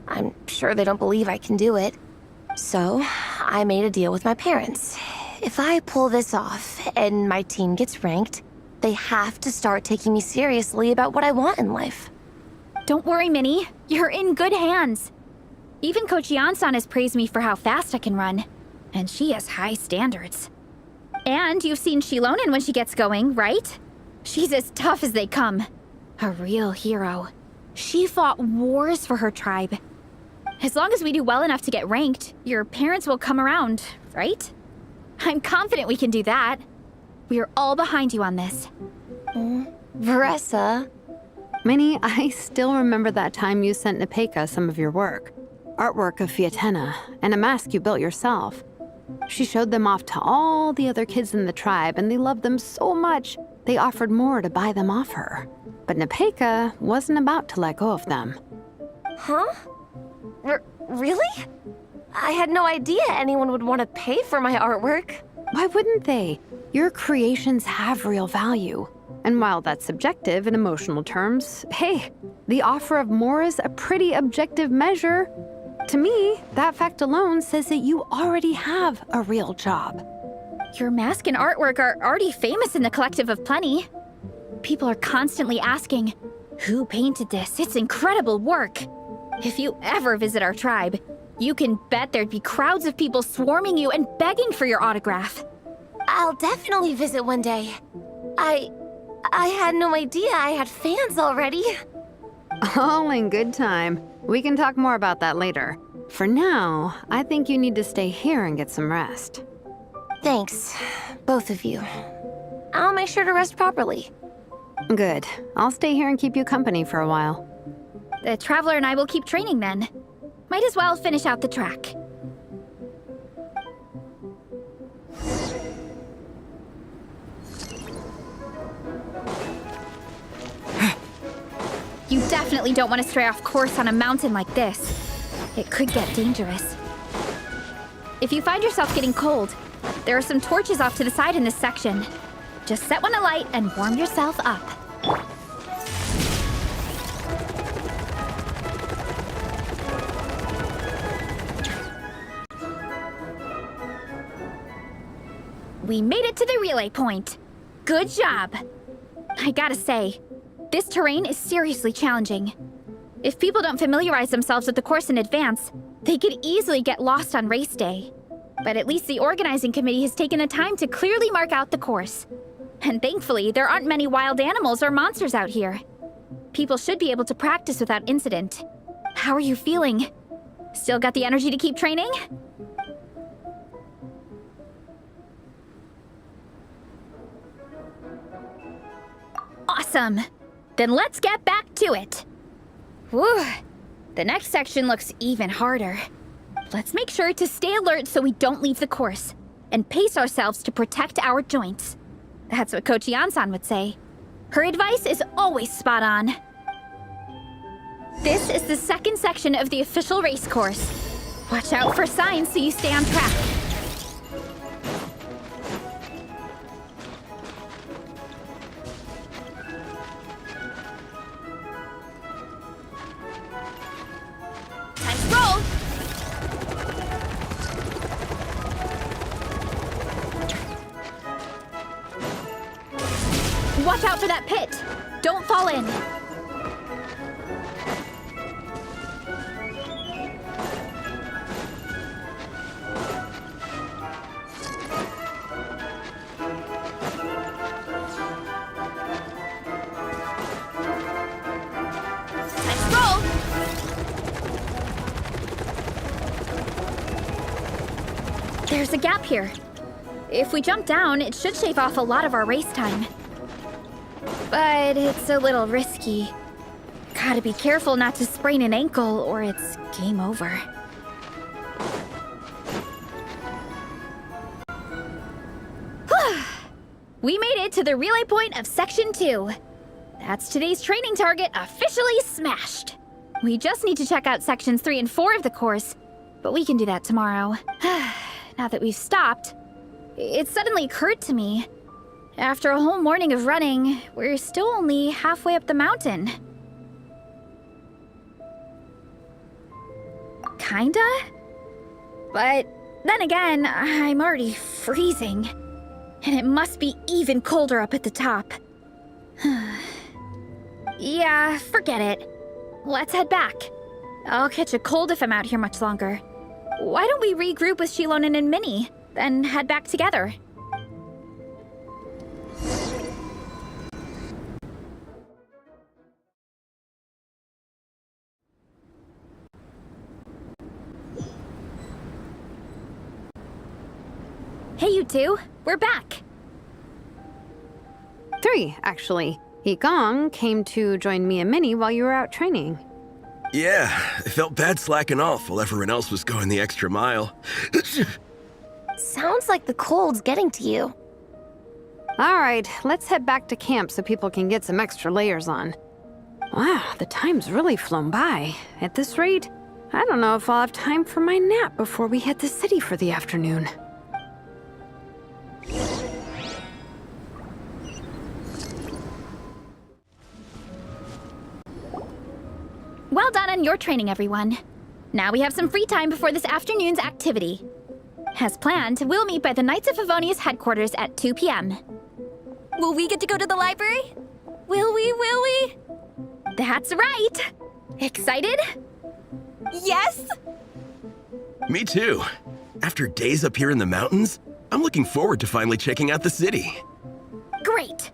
H: I'm sure they don't believe I can do it. So, I made a deal with my parents. If I pull this off and my team gets ranked, they have to start taking me seriously about what I want in life.
G: Don't worry, Minnie. You're in good hands. Even Coach Yan-san has praised me for how fast I can run. And she has high standards. And you've seen Shilonen when she gets going, right? She's as tough as they come. A real hero. She fought wars for her tribe. As long as we do well enough to get ranked, your parents will come around, right? I'm confident we can do that. We are all behind you on this.
H: Veressa.
F: Minnie, I still remember that time you sent Nepeka some of your work. Artwork of Fiatena, and a mask you built yourself. She showed them off to all the other kids in the tribe, and they loved them so much, they offered more to buy them off her. But Nepeka wasn't about to let go of them.
H: Huh? Really? I had no idea anyone would want to pay for my artwork.
F: Why wouldn't they? Your creations have real value. And while that's subjective in emotional terms, hey, the offer of more is a pretty objective measure. To me, that fact alone says that you already have a real job.
G: Your mask and artwork are already famous in the Collective of Plenty. People are constantly asking, who painted this? It's incredible work. If you ever visit our tribe, you can bet there'd be crowds of people swarming you and begging for your autograph.
H: I'll definitely visit one day. I had no idea I had fans already.
F: All in good time. We can talk more about that later. For now, I think you need to stay here and get some rest.
H: Thanks, both of you. I'll make sure to rest properly.
F: Good. I'll stay here and keep you company for a while.
G: The Traveler and I will keep training then. Might as well finish out the track. You definitely don't want to stray off course on a mountain like this. It could get dangerous. If you find yourself getting cold, there are some torches off to the side in this section. Just set one alight and warm yourself up. We made it to the relay point. Good job. I gotta say, this terrain is seriously challenging. If people don't familiarize themselves with the course in advance, they could easily get lost on race day. But at least the organizing committee has taken the time to clearly mark out the course. And thankfully, there aren't many wild animals or monsters out here. People should be able to practice without incident. How are you feeling? Still got the energy to keep training? Awesome! Then let's get back to it! Whew! The next section looks even harder. Let's make sure to stay alert so we don't leave the course, and pace ourselves to protect our joints. That's what Coach Yan-san would say. Her advice is always spot on. This is the second section of the official race course. Watch out for signs so you stay on track. Time to roll! Watch out for that pit! Don't fall in! There's a gap here. If we jump down, it should shave off a lot of our race time. But it's a little risky. Gotta be careful not to sprain an ankle or it's game over. We made it to the relay point of Section 2. That's today's training target officially smashed. We just need to check out Sections 3 and 4 of the course, but we can do that tomorrow. Now that we've stopped, it suddenly occurred to me. After a whole morning of running, we're still only halfway up the mountain. Kinda? But then again, I'm already freezing. And it must be even colder up at the top. Yeah, forget it. Let's head back. I'll catch a cold if I'm out here much longer. Why don't we regroup with Shilonen and Minnie, then head back together? Hey, you two. We're back.
F: 3, actually. Yigong came to join me and Minnie while you were out training.
D: Yeah, I felt bad slacking off while everyone else was going the extra mile.
H: Sounds like the cold's getting to you.
F: All right, let's head back to camp so people can get some extra layers on. Wow, the time's really flown by. At this rate, I don't know if I'll have time for my nap before we hit the city for the afternoon.
G: Well done on your training, everyone. Now we have some free time before this afternoon's activity. As planned, we'll meet by the Knights of Favonius headquarters at 2 p.m.
E: Will we get to go to the library? Will we?
G: That's right! Excited?
E: Yes!
D: Me too. After days up here in the mountains, I'm looking forward to finally checking out the city.
G: Great!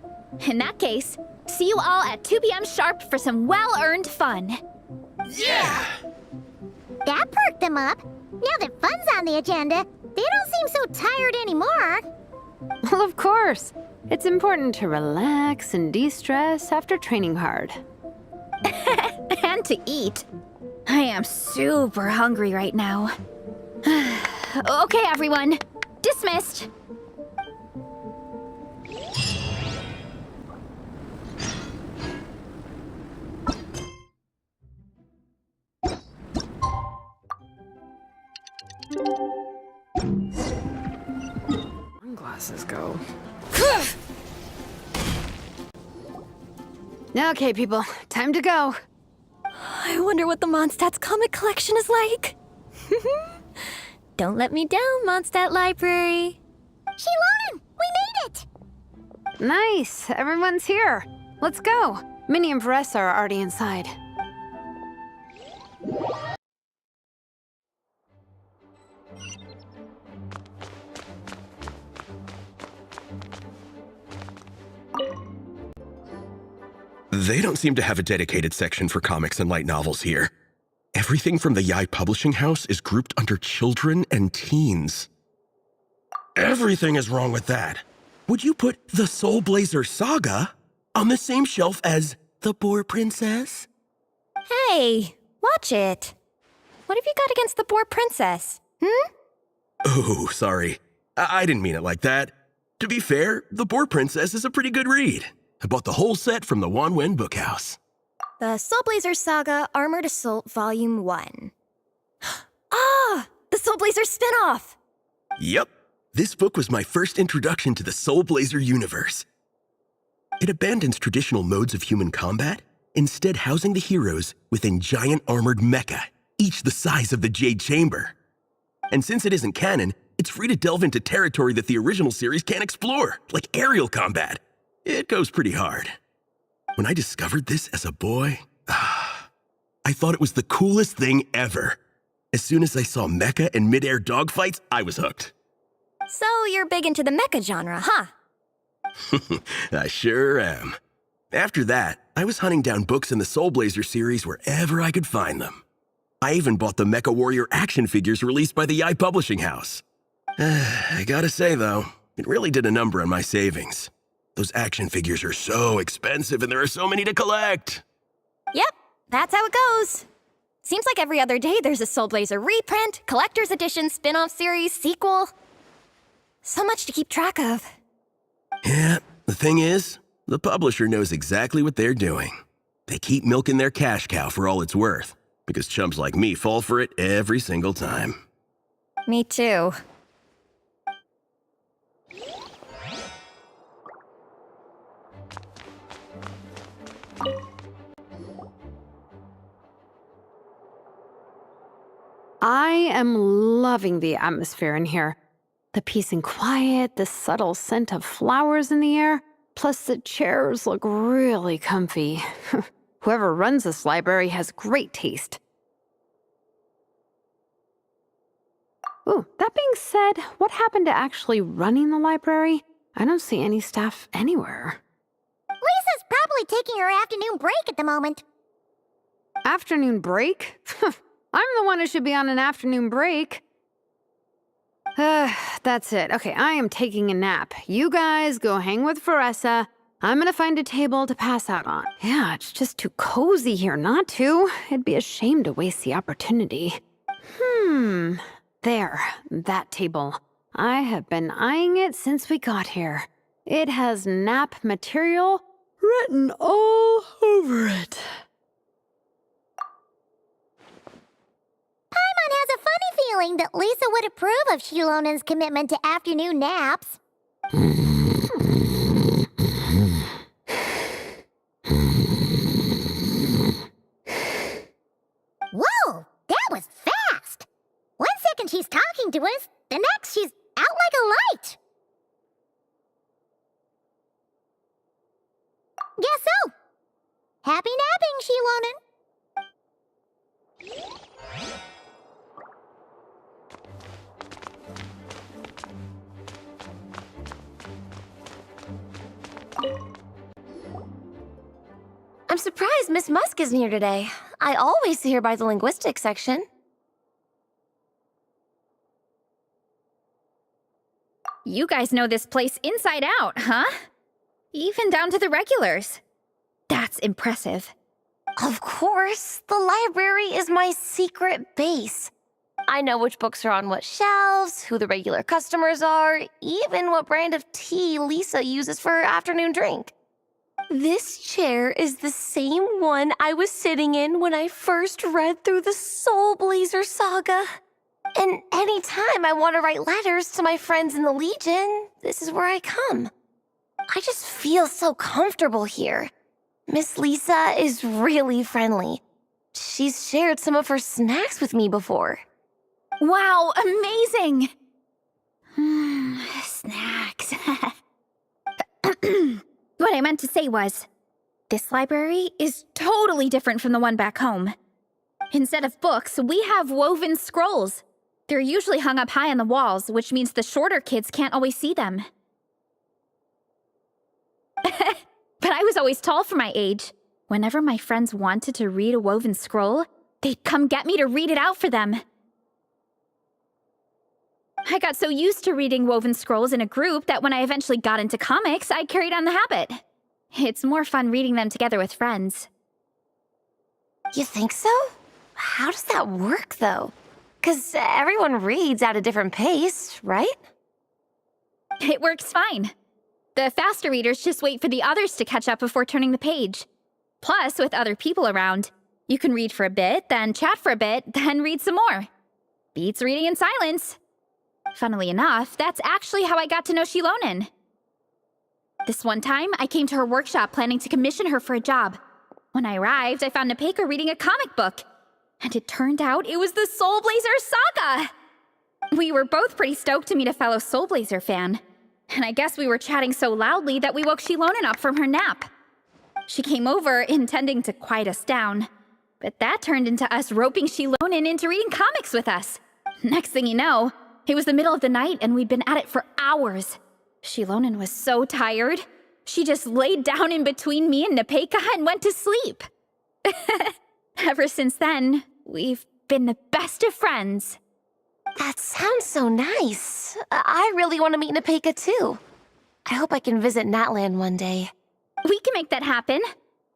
G: In that case, see you all at 2 p.m. sharp for some well-earned fun.
D: Yeah!
A: That perked them up. Now that fun's on the agenda, they don't seem so tired anymore.
F: Well, of course. It's important to relax and de-stress after training hard.
G: And to eat. I am super hungry right now. Okay, everyone. Dismissed.
F: Sunglasses go. Okay, people, time to go.
E: I wonder what the Mondstadt's comic collection is like. Don't let me down, Mondstadt Library.
A: Shilonen, we made it!
F: Nice, everyone's here. Let's go. Minnie and Vanessa are already inside.
D: They don't seem to have a dedicated section for comics and light novels here. Everything from the Yai Publishing House is grouped under children and teens. Everything is wrong with that. Would you put the Soulblazer saga on the same shelf as The Boar Princess?
E: Hey, watch it. What have you got against the Boar Princess?
D: Oh, sorry. I didn't mean it like that. To be fair, The Boar Princess is a pretty good read. I bought the whole set from the Wanwen Bookhouse.
E: The Soulblazer Saga Armored Assault Volume 1. Ah! The Soulblazer spin-off!
D: Yep. This book was my first introduction to the Soulblazer universe. It abandons traditional modes of human combat, instead housing the heroes within giant armored mecha, each the size of the Jade Chamber. And since it isn't canon, it's free to delve into territory that the original series can't explore, like aerial combat. It goes pretty hard. When I discovered this as a boy, I thought it was the coolest thing ever. As soon as I saw mecha and mid-air dogfights, I was hooked.
E: So you're big into the mecha genre, huh?
D: I sure am. After that, I was hunting down books in the Soulblazer series wherever I could find them. I even bought the Mecha Warrior action figures released by the Yai Publishing House. I gotta say, though, it really did a number on my savings. Those action figures are so expensive and there are so many to collect.
E: Yep, that's how it goes. Seems like every other day there's a Soulblazer reprint, collector's edition, spin-off series, sequel. So much to keep track of.
D: Yeah, the thing is, the publisher knows exactly what they're doing. They keep milking their cash cow for all it's worth, because chumps like me fall for it every single time.
E: Me too.
F: I am loving the atmosphere in here. The peace and quiet, the subtle scent of flowers in the air, plus the chairs look really comfy. Whoever runs this library has great taste. Ooh, that being said, what happened to actually running the library? I don't see any staff anywhere.
A: Lisa's probably taking her afternoon break at the moment.
F: Afternoon break? I'm the one who should be on an afternoon break. That's it. Okay, I am taking a nap. You guys go hang with Faressa. I'm gonna find a table to pass out on. Yeah, it's just too cozy here not to. It'd be a shame to waste the opportunity. There, that table. I have been eyeing it since we got here. It has nap material written all over it.
A: Paimon has a funny feeling that Lisa would approve of Shilonen's commitment to afternoon naps. Whoa, that was fast! 1 second she's talking to us, the next she's out like a light. Guess so. Happy napping, Shilonen.
H: I'm surprised Miss Musk isn't here today. I always see her by the linguistics section.
G: You guys know this place inside out, huh? Even down to the regulars. That's impressive.
H: Of course, the library is my secret base. I know which books are on what shelves, who the regular customers are, even what brand of tea Lisa uses for her afternoon drink. This chair is the same one I was sitting in when I first read through the Soulblazer saga. And anytime I want to write letters to my friends in the Legion, this is where I come. I just feel so comfortable here. Miss Lisa is really friendly. She's shared some of her snacks with me before.
G: Wow, amazing! Snacks. What I meant to say was, this library is totally different from the one back home. Instead of books, we have woven scrolls. They're usually hung up high on the walls, which means the shorter kids can't always see them. But I was always tall for my age. Whenever my friends wanted to read a woven scroll, they'd come get me to read it out for them. I got so used to reading woven scrolls in a group that when I eventually got into comics, I carried on the habit. It's more fun reading them together with friends.
H: You think so? How does that work, though? 'Cause everyone reads at a different pace, right?
G: It works fine. The faster readers just wait for the others to catch up before turning the page. Plus, with other people around, you can read for a bit, then chat for a bit, then read some more. Beats reading in silence. Funnily enough, that's actually how I got to know Shilonen. This one time, I came to her workshop planning to commission her for a job. When I arrived, I found Nepeka reading a comic book. And it turned out it was the Soulblazer saga! We were both pretty stoked to meet a fellow Soulblazer fan. And I guess we were chatting so loudly that we woke Shilonen up from her nap. She came over, intending to quiet us down. But that turned into us roping Shilonen into reading comics with us. Next thing you know, it was the middle of the night and we'd been at it for hours. Shilonen was so tired, she just laid down in between me and Nepeka and went to sleep. Ever since then, we've been the best of friends.
H: That sounds so nice. but I really want to meet Nepeka too. I hope I can visit Natland one day.
G: We can make that happen.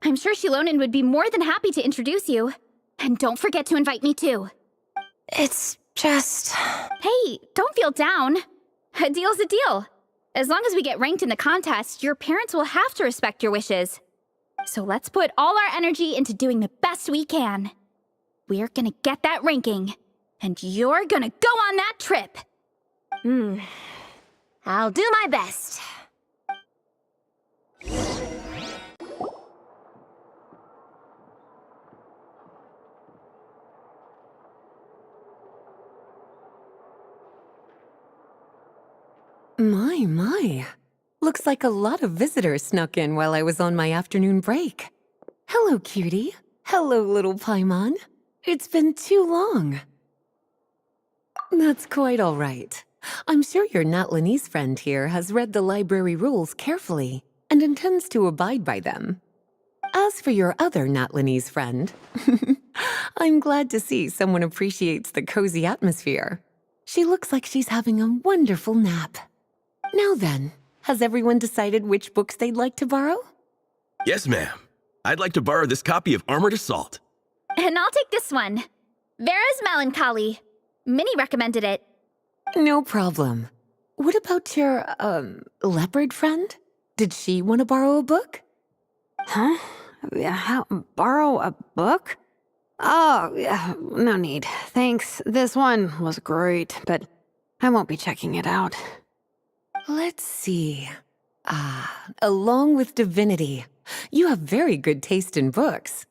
G: I'm sure Shilonen would be more than happy to introduce you. And don't forget to invite me too.
H: It's just...
G: Hey, don't feel down. A deal's a deal. As long as we get ranked in the contest, your parents will have to respect your wishes. So let's put all our energy into doing the best we can. We're gonna get that ranking, and you're gonna go on that trip.
H: I'll do my best.
P: My. Looks like a lot of visitors snuck in while I was on my afternoon break. Hello, cutie. Hello, little Paimon. It's been too long. That's quite all right. I'm sure your Natlanese friend here has read the library rules carefully and intends to abide by them. As for your other Natlanese friend, I'm glad to see someone appreciates the cozy atmosphere. She looks like she's having a wonderful nap. Now then, has everyone decided which books they'd like to borrow?
D: Yes, ma'am. I'd like to borrow this copy of Armored Assault.
G: And I'll take this one. Vera's Melancholy. Minnie recommended it.
P: No problem. What about your, leopard friend? Did she want to borrow a book?
F: Huh? Borrow a book? Oh, yeah, no need. Thanks. This one was great, but I won't be checking it out.
P: Let's see. Along with Divinity, you have very good taste in books.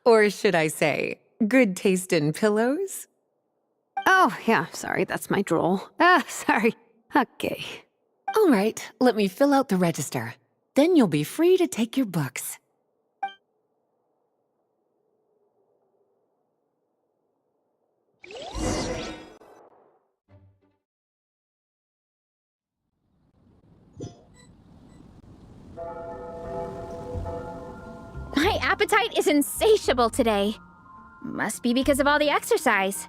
P: Or should I say, good taste in pillows?
F: Oh, yeah, sorry, that's my drool. Sorry. Okay.
P: All right, let me fill out the register. Then you'll be free to take your books.
G: My appetite is insatiable today. Must be because of all the exercise.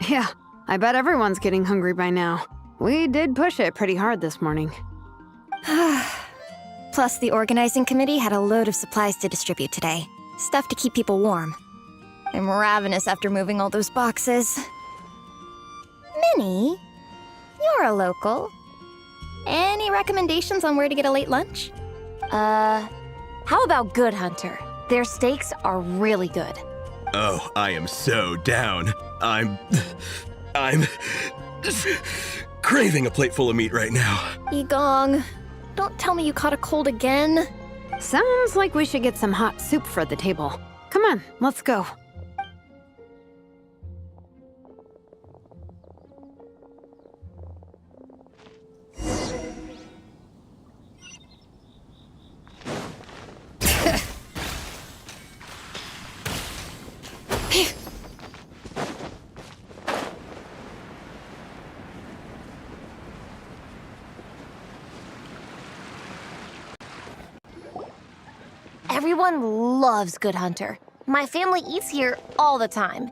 F: Yeah, I bet everyone's getting hungry by now. We did push it pretty hard this morning.
E: Plus, the organizing committee had a load of supplies to distribute today. Stuff to keep people warm. I'm ravenous after moving all those boxes. Minnie, you're a local. Any recommendations on where to get a late lunch?
H: How about Good Hunter? Their steaks are really good.
D: Oh, I am so down. I'm craving a plate full of meat right now.
E: Yigong, don't tell me you caught a cold again.
F: Sounds like we should get some hot soup for the table. Come on, let's go.
H: Everyone loves Good Hunter. My family eats here all the time.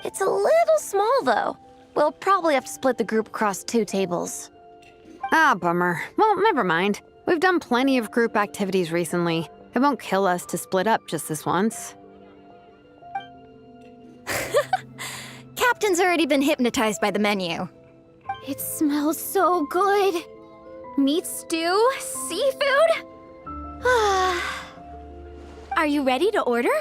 H: It's a little small, though. We'll probably have to split the group across 2 tables.
F: Ah, bummer. Well, never mind. We've done plenty of group activities recently. It won't kill us to split up just this once.
E: Captain's already been hypnotized by the menu.
G: It smells so good. Meat stew, seafood. Are you ready to order?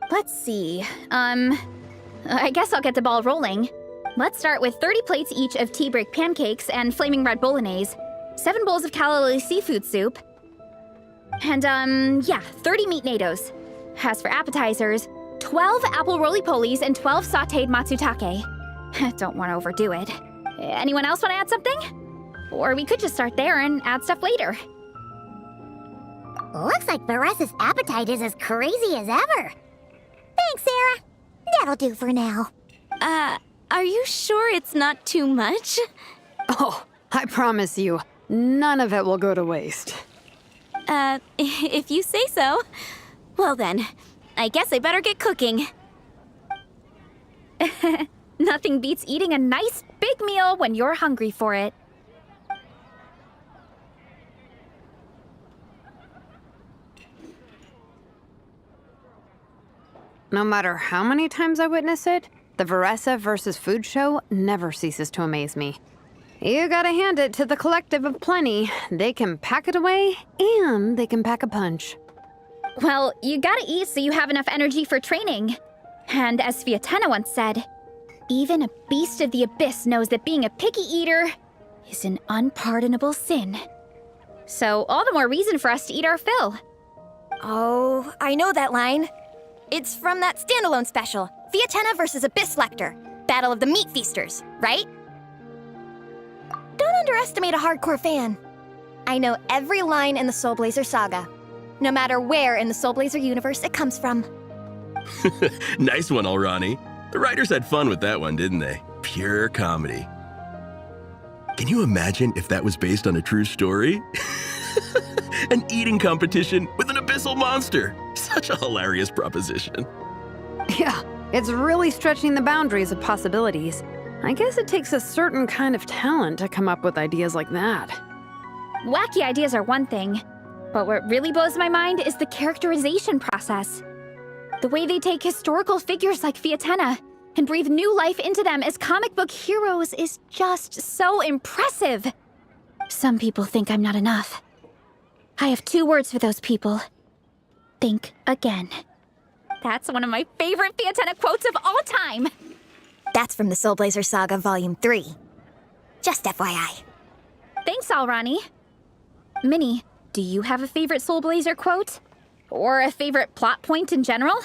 G: Let's see. I guess I'll get the ball rolling. Let's start with 30 plates each of tea break pancakes and flaming red bolognese, 7 bowls of calla lily seafood soup, and 30 meat natos. As for appetizers, 12 apple roly-polies and 12 sautéed matsutake. Don't want to overdo it. Anyone else want to add something? Or we could just start there and add stuff later.
A: Looks like Beresa's appetite is as crazy as ever. Thanks, Sarah. That'll do for now.
Q: Are you sure it's not too much?
F: Oh, I promise you, none of it will go to waste.
Q: If you say so. Well then, I guess I better get cooking.
G: Nothing beats eating a nice big meal when you're hungry for it.
F: No matter how many times I witness it, the Varessa versus Food show never ceases to amaze me. You gotta hand it to the collective of plenty. They can pack it away, and they can pack a punch.
G: Well, you gotta eat so you have enough energy for training. And as Fiatena once said, even a beast of the abyss knows that being a picky eater is an unpardonable sin. So all the more reason for us to eat our fill.
E: Oh, I know that line. It's from that standalone special, Fiatena versus Abyss Lecter, Battle of the Meat Feasters, right? Don't underestimate a hardcore fan. I know every line in the Soulblazer saga, no matter where in the Soulblazer universe it comes from.
D: Nice one, Alrani. The writers had fun with that one, didn't they? Pure comedy. Can you imagine if that was based on a true story? An eating competition with an abyssal monster. Such a hilarious proposition.
F: Yeah, it's really stretching the boundaries of possibilities. I guess it takes a certain kind of talent to come up with ideas like that.
G: Wacky ideas are one thing, but what really blows my mind is the characterization process. The way they take historical figures like Fiatena and breathe new life into them as comic book heroes is just so impressive. Some people think I'm not enough. I have 2 words for those people. Think again. That's one of my favorite Fiatena quotes of all time.
E: That's from the Soulblazer Saga Volume 3. Just FYI.
G: Thanks, Alrani. Minnie, do you have a favorite Soulblazer quote? Or a favorite plot point in general?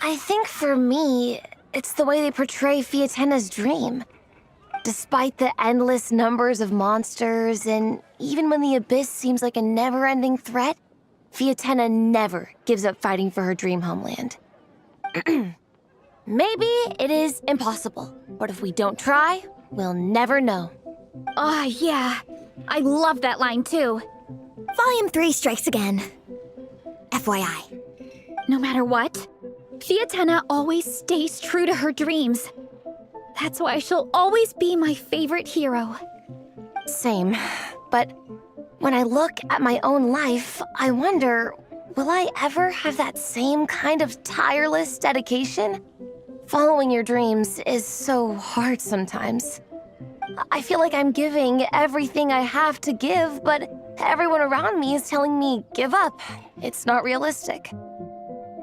H: I think for me, it's the way they portray Fiatena's dream. Despite the endless numbers of monsters, and even when the Abyss seems like a never-ending threat, Fiatena never gives up fighting for her dream homeland. Maybe it is impossible, but if we don't try, we'll never know.
G: Oh, yeah. I love that line, too.
E: Volume 3 strikes again. FYI.
G: No matter what, Fiatena always stays true to her dreams. That's why she'll always be my favorite hero.
H: Same, but when I look at my own life, I wonder, will I ever have that same kind of tireless dedication? Following your dreams is so hard sometimes. I feel like I'm giving everything I have to give, but everyone around me is telling me, give up. It's not realistic.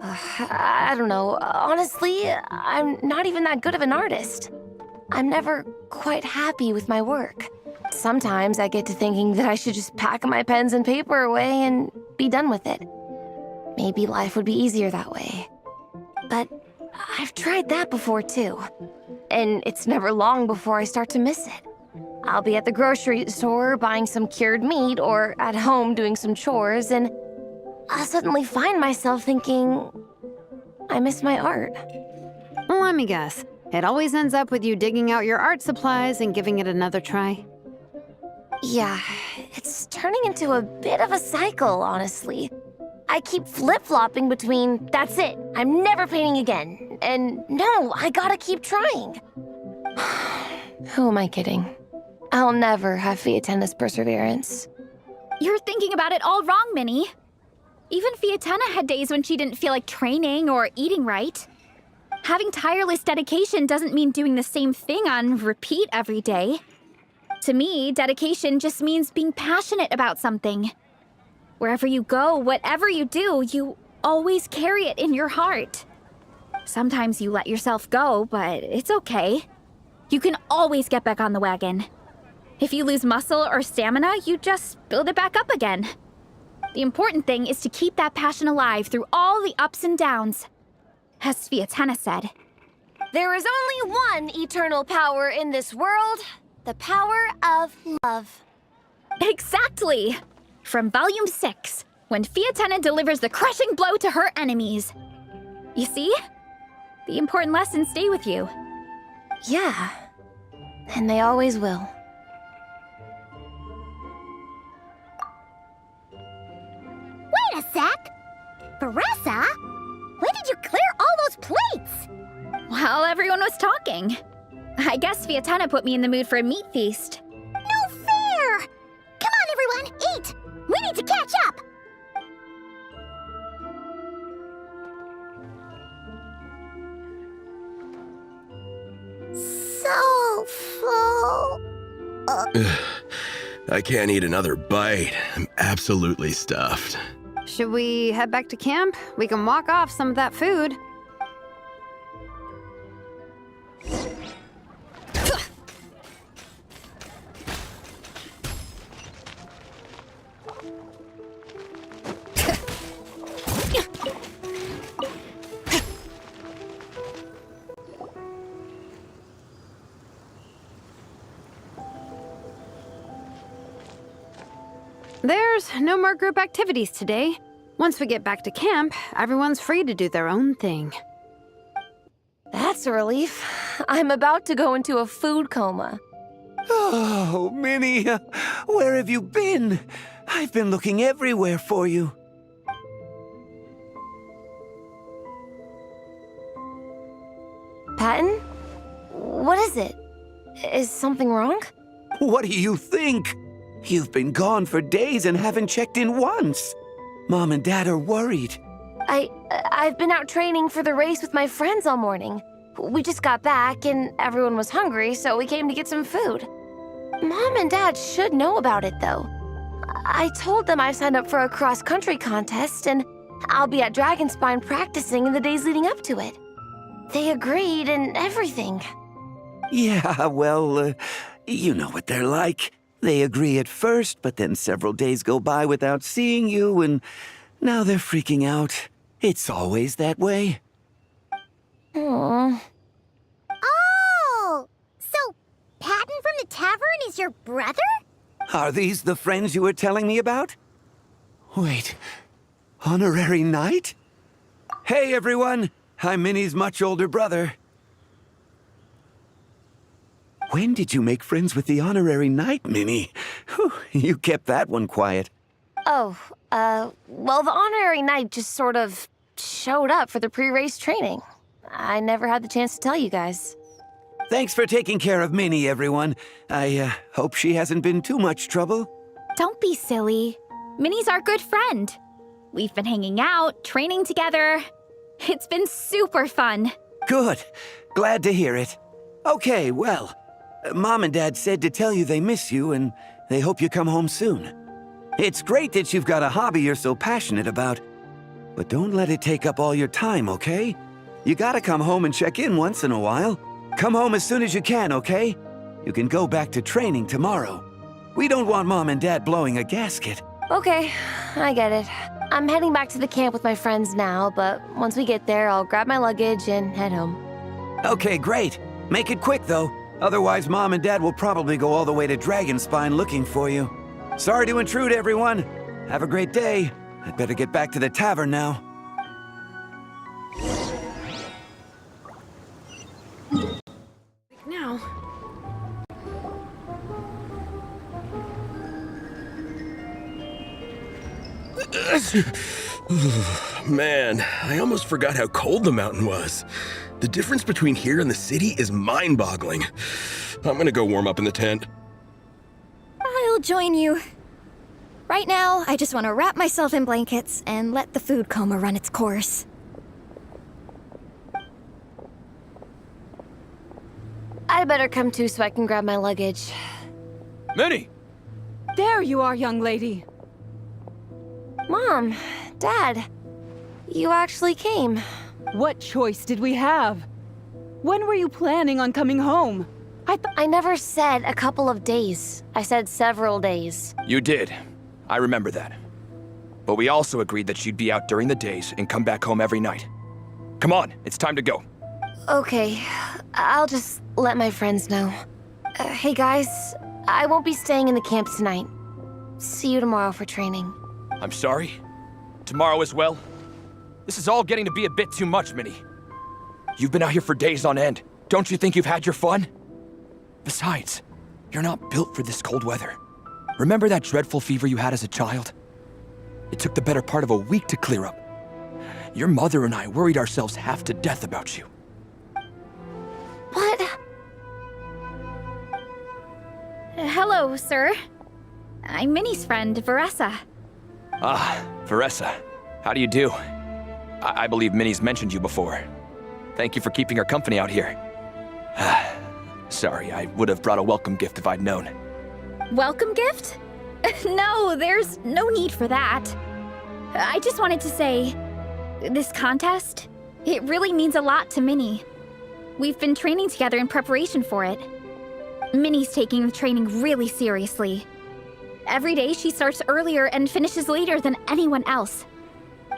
H: I don't know. Honestly, I'm not even that good of an artist. I'm never quite happy with my work. Sometimes I get to thinking that I should just pack my pens and paper away and be done with it. Maybe life would be easier that way. But I've tried that before too. And it's never long before I start to miss it. I'll be at the grocery store buying some cured meat or at home doing some chores, and I'll suddenly find myself thinking, I miss my art.
F: Let me guess. It always ends up with you digging out your art supplies and giving it another try.
H: Yeah, it's turning into a bit of a cycle, honestly. I keep flip-flopping between, that's it, I'm never painting again, and no, I gotta keep trying. Who am I kidding? I'll never have Fiatena's perseverance.
G: You're thinking about it all wrong, Minnie. Even Fiatena had days when she didn't feel like training or eating right. Having tireless dedication doesn't mean doing the same thing on repeat every day. To me, dedication just means being passionate about something. Wherever you go, whatever you do, you always carry it in your heart. Sometimes you let yourself go, but it's okay. You can always get back on the wagon. If you lose muscle or stamina, you just build it back up again. The important thing is to keep that passion alive through all the ups and downs. As Fiatena said,
H: there is only one eternal power in this world, the power of love.
G: Exactly! From Volume 6, when Fiatena delivers the crushing blow to her enemies. You see? The important lessons stay with you.
H: Yeah, and they always will.
A: Wait a sec! Varessa? When did you clear all those plates?
G: While everyone was talking. I guess Fiatana put me in the mood for a meat feast.
A: No fair! Come on, everyone, eat! We need to catch up! So full.
D: I can't eat another bite. I'm absolutely stuffed.
F: Should we head back to camp? We can walk off some of that food. There's no more group activities today. Once we get back to camp, everyone's free to do their own thing.
H: That's a relief. I'm about to go into a food coma.
R: Oh, Minnie, where have you been? I've been looking everywhere for you.
H: Patton? What is it? Is something wrong?
R: What do you think? You've been gone for days and haven't checked in once. Mom and Dad are worried.
H: I've been out training for the race with my friends all morning. We just got back and everyone was hungry, so we came to get some food. Mom and Dad should know about it, though. I told them I signed up for a cross-country contest and I'll be at Dragonspine practicing in the days leading up to it. They agreed and everything.
R: Yeah, well, you know what they're like. They agree at first, but then several days go by without seeing you, and now they're freaking out. It's always that way.
A: Oh! So, Patton from the tavern is your brother?
R: Are these the friends you were telling me about? Wait, Honorary Knight? Hey, everyone! I'm Minnie's much older brother. When did you make friends with the Honorary Knight, Minnie? Whew, you kept that one quiet.
H: Oh, well, the Honorary Knight just sort of showed up for the pre-race training. I never had the chance to tell you guys.
R: Thanks for taking care of Minnie, everyone. I hope she hasn't been too much trouble.
G: Don't be silly. Minnie's our good friend. We've been hanging out, training together. It's been super fun.
R: Good. Glad to hear it. Okay, well, Mom and Dad said to tell you they miss you and they hope you come home soon. It's great that you've got a hobby you're so passionate about, but don't let it take up all your time, okay? You gotta come home and check in once in a while. Come home as soon as you can, okay? You can go back to training tomorrow. We don't want Mom and Dad blowing a gasket.
H: Okay, I get it. I'm heading back to the camp with my friends now, but once we get there, I'll grab my luggage and head home.
R: Okay, great. Make it quick, though. Otherwise, Mom and Dad will probably go all the way to Dragonspine looking for you. Sorry to intrude, everyone. Have a great day. I'd better get back to the tavern now.
F: Now.
D: Man, I almost forgot how cold the mountain was. The difference between here and the city is mind-boggling. I'm gonna go warm up in the tent.
E: I'll join you. Right now, I just want to wrap myself in blankets and let the food coma run its course.
H: I better come too so I can grab my luggage.
O: Minnie!
I: There you are, young lady.
H: Mom, Dad, you actually came.
I: What choice did we have? When were you planning on coming home?
H: I never said a couple of days. I said several days.
S: You did. I remember that. But we also agreed that she'd be out during the days and come back home every night. Come on, it's time to go.
H: Okay, I'll just let my friends know. Hey guys, I won't be staying in the camp tonight. See you tomorrow for training.
S: I'm sorry. Tomorrow as well. This is all getting to be a bit too much, Minnie. You've been out here for days on end. Don't you think you've had your fun? Besides, you're not built for this cold weather. Remember that dreadful fever you had as a child? It took the better part of a week to clear up. Your mother and I worried ourselves half to death about you.
H: What?
G: Hello, sir. I'm Minnie's friend, Varessa.
S: Ah, Varessa. How do you do? I believe Minnie's mentioned you before. Thank you for keeping her company out here. Sorry, I would have brought a welcome gift if I'd known.
G: Welcome gift? No, there's no need for that. I just wanted to say, this contest, it really means a lot to Minnie. We've been training together in preparation for it. Minnie's taking the training really seriously. Every day she starts earlier and finishes later than anyone else.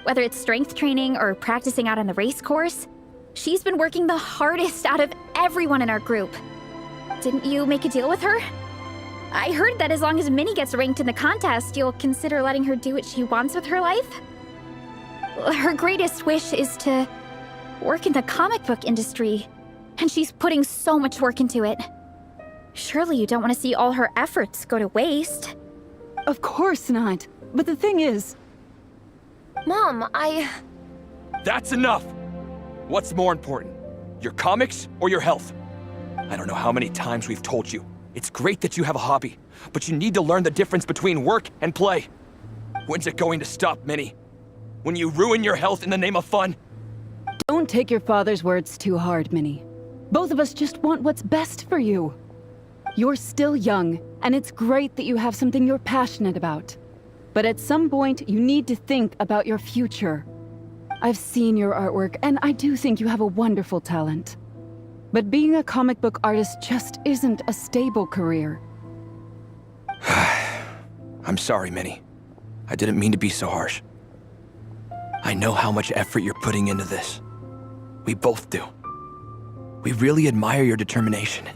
G: Whether it's strength training or practicing out on the race course, she's been working the hardest out of everyone in our group. Didn't you make a deal with her? I heard that as long as Minnie gets ranked in the contest, you'll consider letting her do what she wants with her life? Her greatest wish is to work in the comic book industry, and she's putting so much work into it. Surely you don't want to see all her efforts go to waste.
T: Of course not. But the thing is...
H: Mom,
S: That's enough! What's more important, your comics or your health? I don't know how many times we've told you. It's great that you have a hobby, but you need to learn the difference between work and play. When's it going to stop, Minnie? When you ruin your health in the name of fun?
T: Don't take your father's words too hard, Minnie. Both of us just want what's best for you. You're still young, and it's great that you have something you're passionate about. But at some point, you need to think about your future. I've seen your artwork, and I do think you have a wonderful talent. But being a comic book artist just isn't a stable career.
S: I'm sorry, Minnie. I didn't mean to be so harsh. I know how much effort you're putting into this. We both do. We really admire your determination.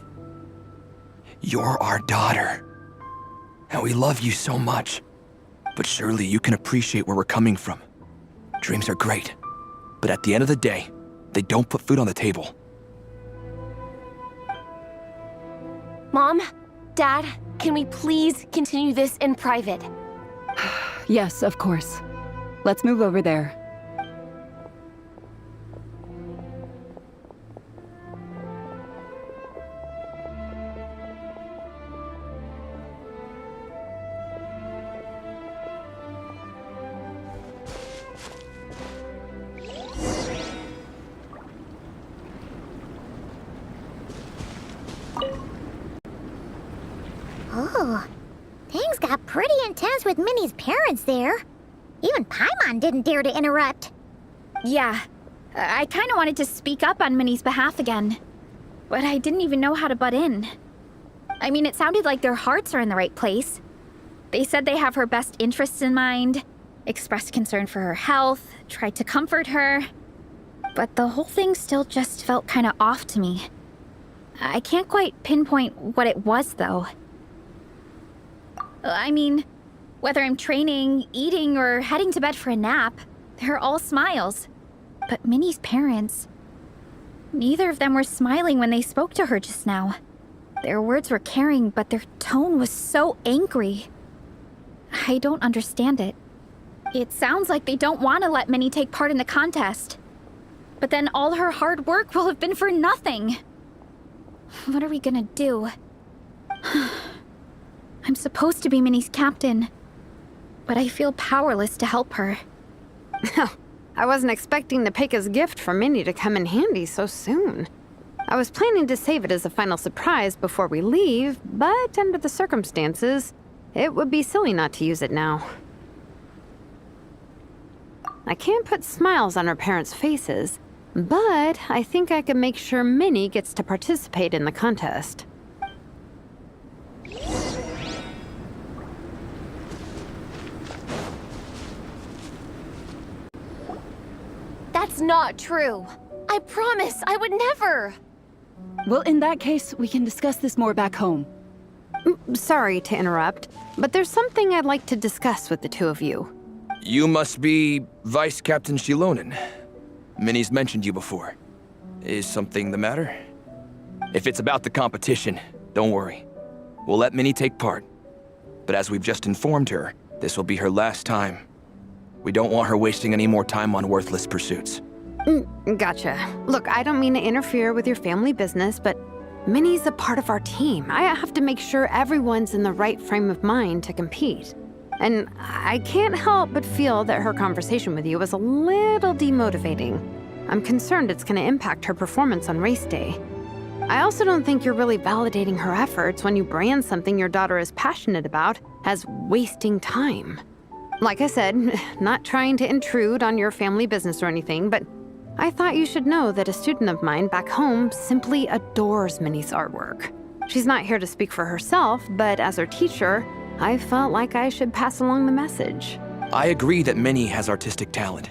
S: You're our daughter. And we love you so much. But surely you can appreciate where we're coming from. Dreams are great. But at the end of the day, they don't put food on the table.
H: Mom, Dad, can we please continue this in private?
T: Yes, of course. Let's move over there.
A: Oh, things got pretty intense with Minnie's parents there. Even Paimon didn't dare to interrupt.
G: Yeah, I kind of wanted to speak up on Minnie's behalf again, but I didn't even know how to butt in. I mean, it sounded like their hearts are in the right place. They said they have her best interests in mind, expressed concern for her health, tried to comfort her, but the whole thing still just felt kind of off to me. I can't quite pinpoint what it was, though. I mean, whether I'm training, eating, or heading to bed for a nap, they're all smiles. But Minnie's parents, neither of them were smiling when they spoke to her just now. Their words were caring, but their tone was so angry. I don't understand it. It sounds like they don't want to let Minnie take part in the contest. But then all her hard work will have been for nothing. What are we gonna do? I'm supposed to be Minnie's captain, but I feel powerless to help her.
F: I wasn't expecting the Peka's gift for Minnie to come in handy so soon. I was planning to save it as a final surprise before we leave, but under the circumstances, it would be silly not to use it now. I can't put smiles on her parents' faces, but I think I can make sure Minnie gets to participate in the contest.
H: That's not true. I promise I would never.
T: Well, in that case, we can discuss this more back home.
F: Sorry to interrupt, but there's something I'd like to discuss with the two of you.
S: You must be Vice Captain Shilonen. Minnie's mentioned you before. Is something the matter? If it's about the competition, don't worry. We'll let Minnie take part. But as we've just informed her, this will be her last time. We don't want her wasting any more time on worthless pursuits.
F: Gotcha. Look, I don't mean to interfere with your family business, but Minnie's a part of our team. I have to make sure everyone's in the right frame of mind to compete. And I can't help but feel that her conversation with you was a little demotivating. I'm concerned it's going to impact her performance on race day. I also don't think you're really validating her efforts when you brand something your daughter is passionate about as wasting time. Like I said, not trying to intrude on your family business or anything, but I thought you should know that a student of mine back home simply adores Minnie's artwork. She's not here to speak for herself, but as her teacher, I felt like I should pass along the message.
S: I agree that Minnie has artistic talent.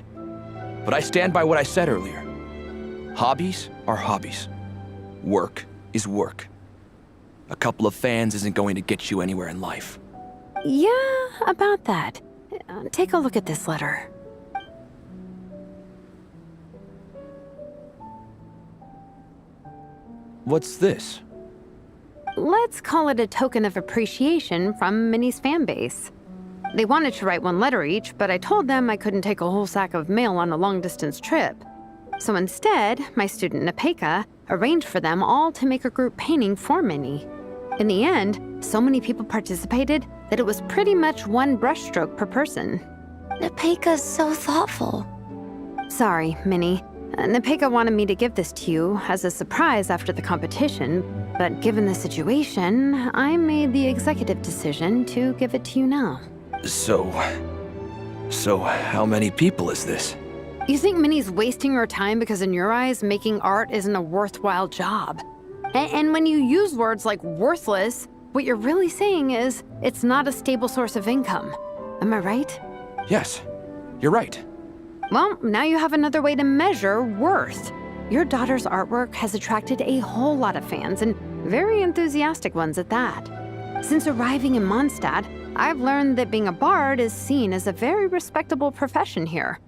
S: But I stand by what I said earlier. Hobbies are hobbies. Work is work. A couple of fans isn't going to get you anywhere in life.
F: Yeah, about that. Take a look at this letter.
S: What's this?
F: Let's call it a token of appreciation from Minnie's fan base. They wanted to write one letter each, but I told them I couldn't take a whole sack of mail on a long-distance trip. So instead, my student Nepeka arranged for them all to make a group painting for Minnie. In the end, so many people participated that it was pretty much one brushstroke per person.
H: Nepeka's so thoughtful.
F: Sorry, Minnie. Nepeka wanted me to give this to you as a surprise after the competition, but given the situation, I made the executive decision to give it to you now.
S: So how many people is this?
F: You think Minnie's wasting her time because in your eyes, making art isn't a worthwhile job? And when you use words like worthless, what you're really saying is it's not a stable source of income. Am I right?
S: Yes, you're right.
F: Well, now you have another way to measure worth. Your daughter's artwork has attracted a whole lot of fans, and very enthusiastic ones at that. Since arriving in Mondstadt, I've learned that being a bard is seen as a very respectable profession here.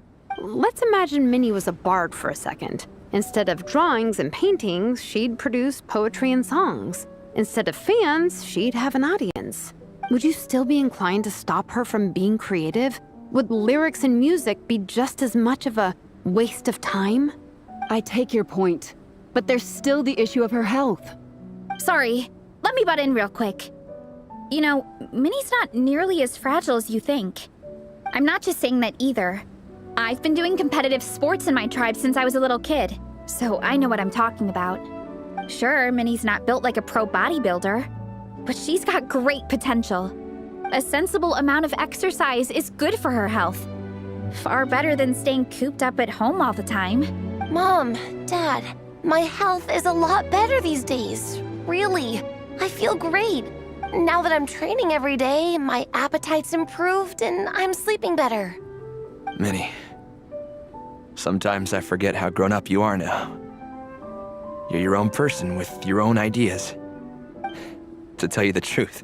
F: Let's imagine Minnie was a bard for a second. Instead of drawings and paintings, she'd produce poetry and songs. Instead of fans, she'd have an audience. Would you still be inclined to stop her from being creative? Would lyrics and music be just as much of a waste of time?
T: I take your point, but there's still the issue of her health.
G: Sorry, let me butt in real quick. You know, Minnie's not nearly as fragile as you think. I'm not just saying that either. I've been doing competitive sports in my tribe since I was a little kid, so I know what I'm talking about. Sure, Minnie's not built like a pro bodybuilder, but she's got great potential. A sensible amount of exercise is good for her health. Far better than staying cooped up at home all the time.
H: Mom, Dad, my health is a lot better these days. Really, I feel great. Now that I'm training every day, my appetite's improved and I'm sleeping better.
S: Minnie, sometimes I forget how grown up you are now. You're your own person with your own ideas. To tell you the truth,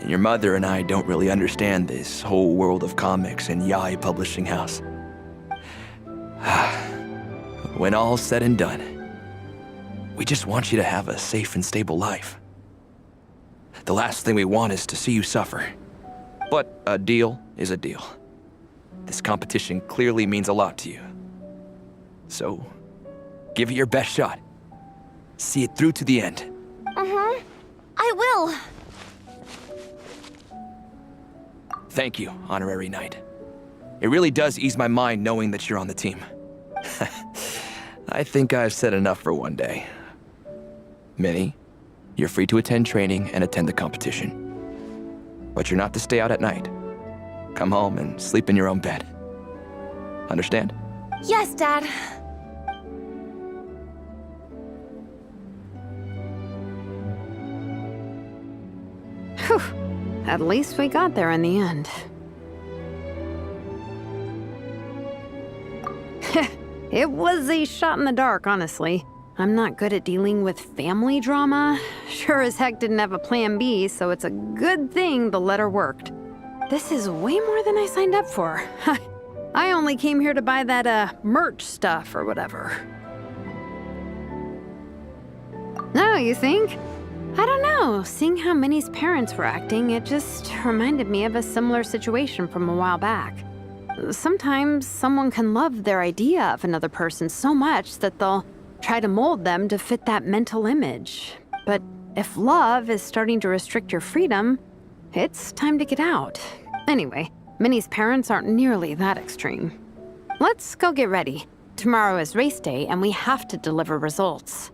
S: your mother and I don't really understand this whole world of comics and Yai Publishing House. When all's said and done, we just want you to have a safe and stable life. The last thing we want is to see you suffer. But a deal is a deal. This competition clearly means a lot to you. So, give it your best shot. See it through to the end.
H: I will.
S: Thank you, Honorary Knight. It really does ease my mind knowing that you're on the team. I think I've said enough for one day. Minnie, you're free to attend training and attend the competition. But you're not to stay out at night. Come home and sleep in your own bed. Understand?
H: Yes, Dad.
F: Whew. At least we got there in the end. It was a shot in the dark, honestly. I'm not good at dealing with family drama. Sure as heck didn't have a plan B, so it's a good thing the letter worked. This is way more than I signed up for. I only came here to buy that, merch stuff or whatever. No, you think? I don't know. Seeing how Minnie's parents were acting, it just reminded me of a similar situation from a while back. Sometimes someone can love their idea of another person so much that they'll try to mold them to fit that mental image. But if love is starting to restrict your freedom, it's time to get out. Anyway, Minnie's parents aren't nearly that extreme. Let's go get ready. Tomorrow is race day, and we have to deliver results.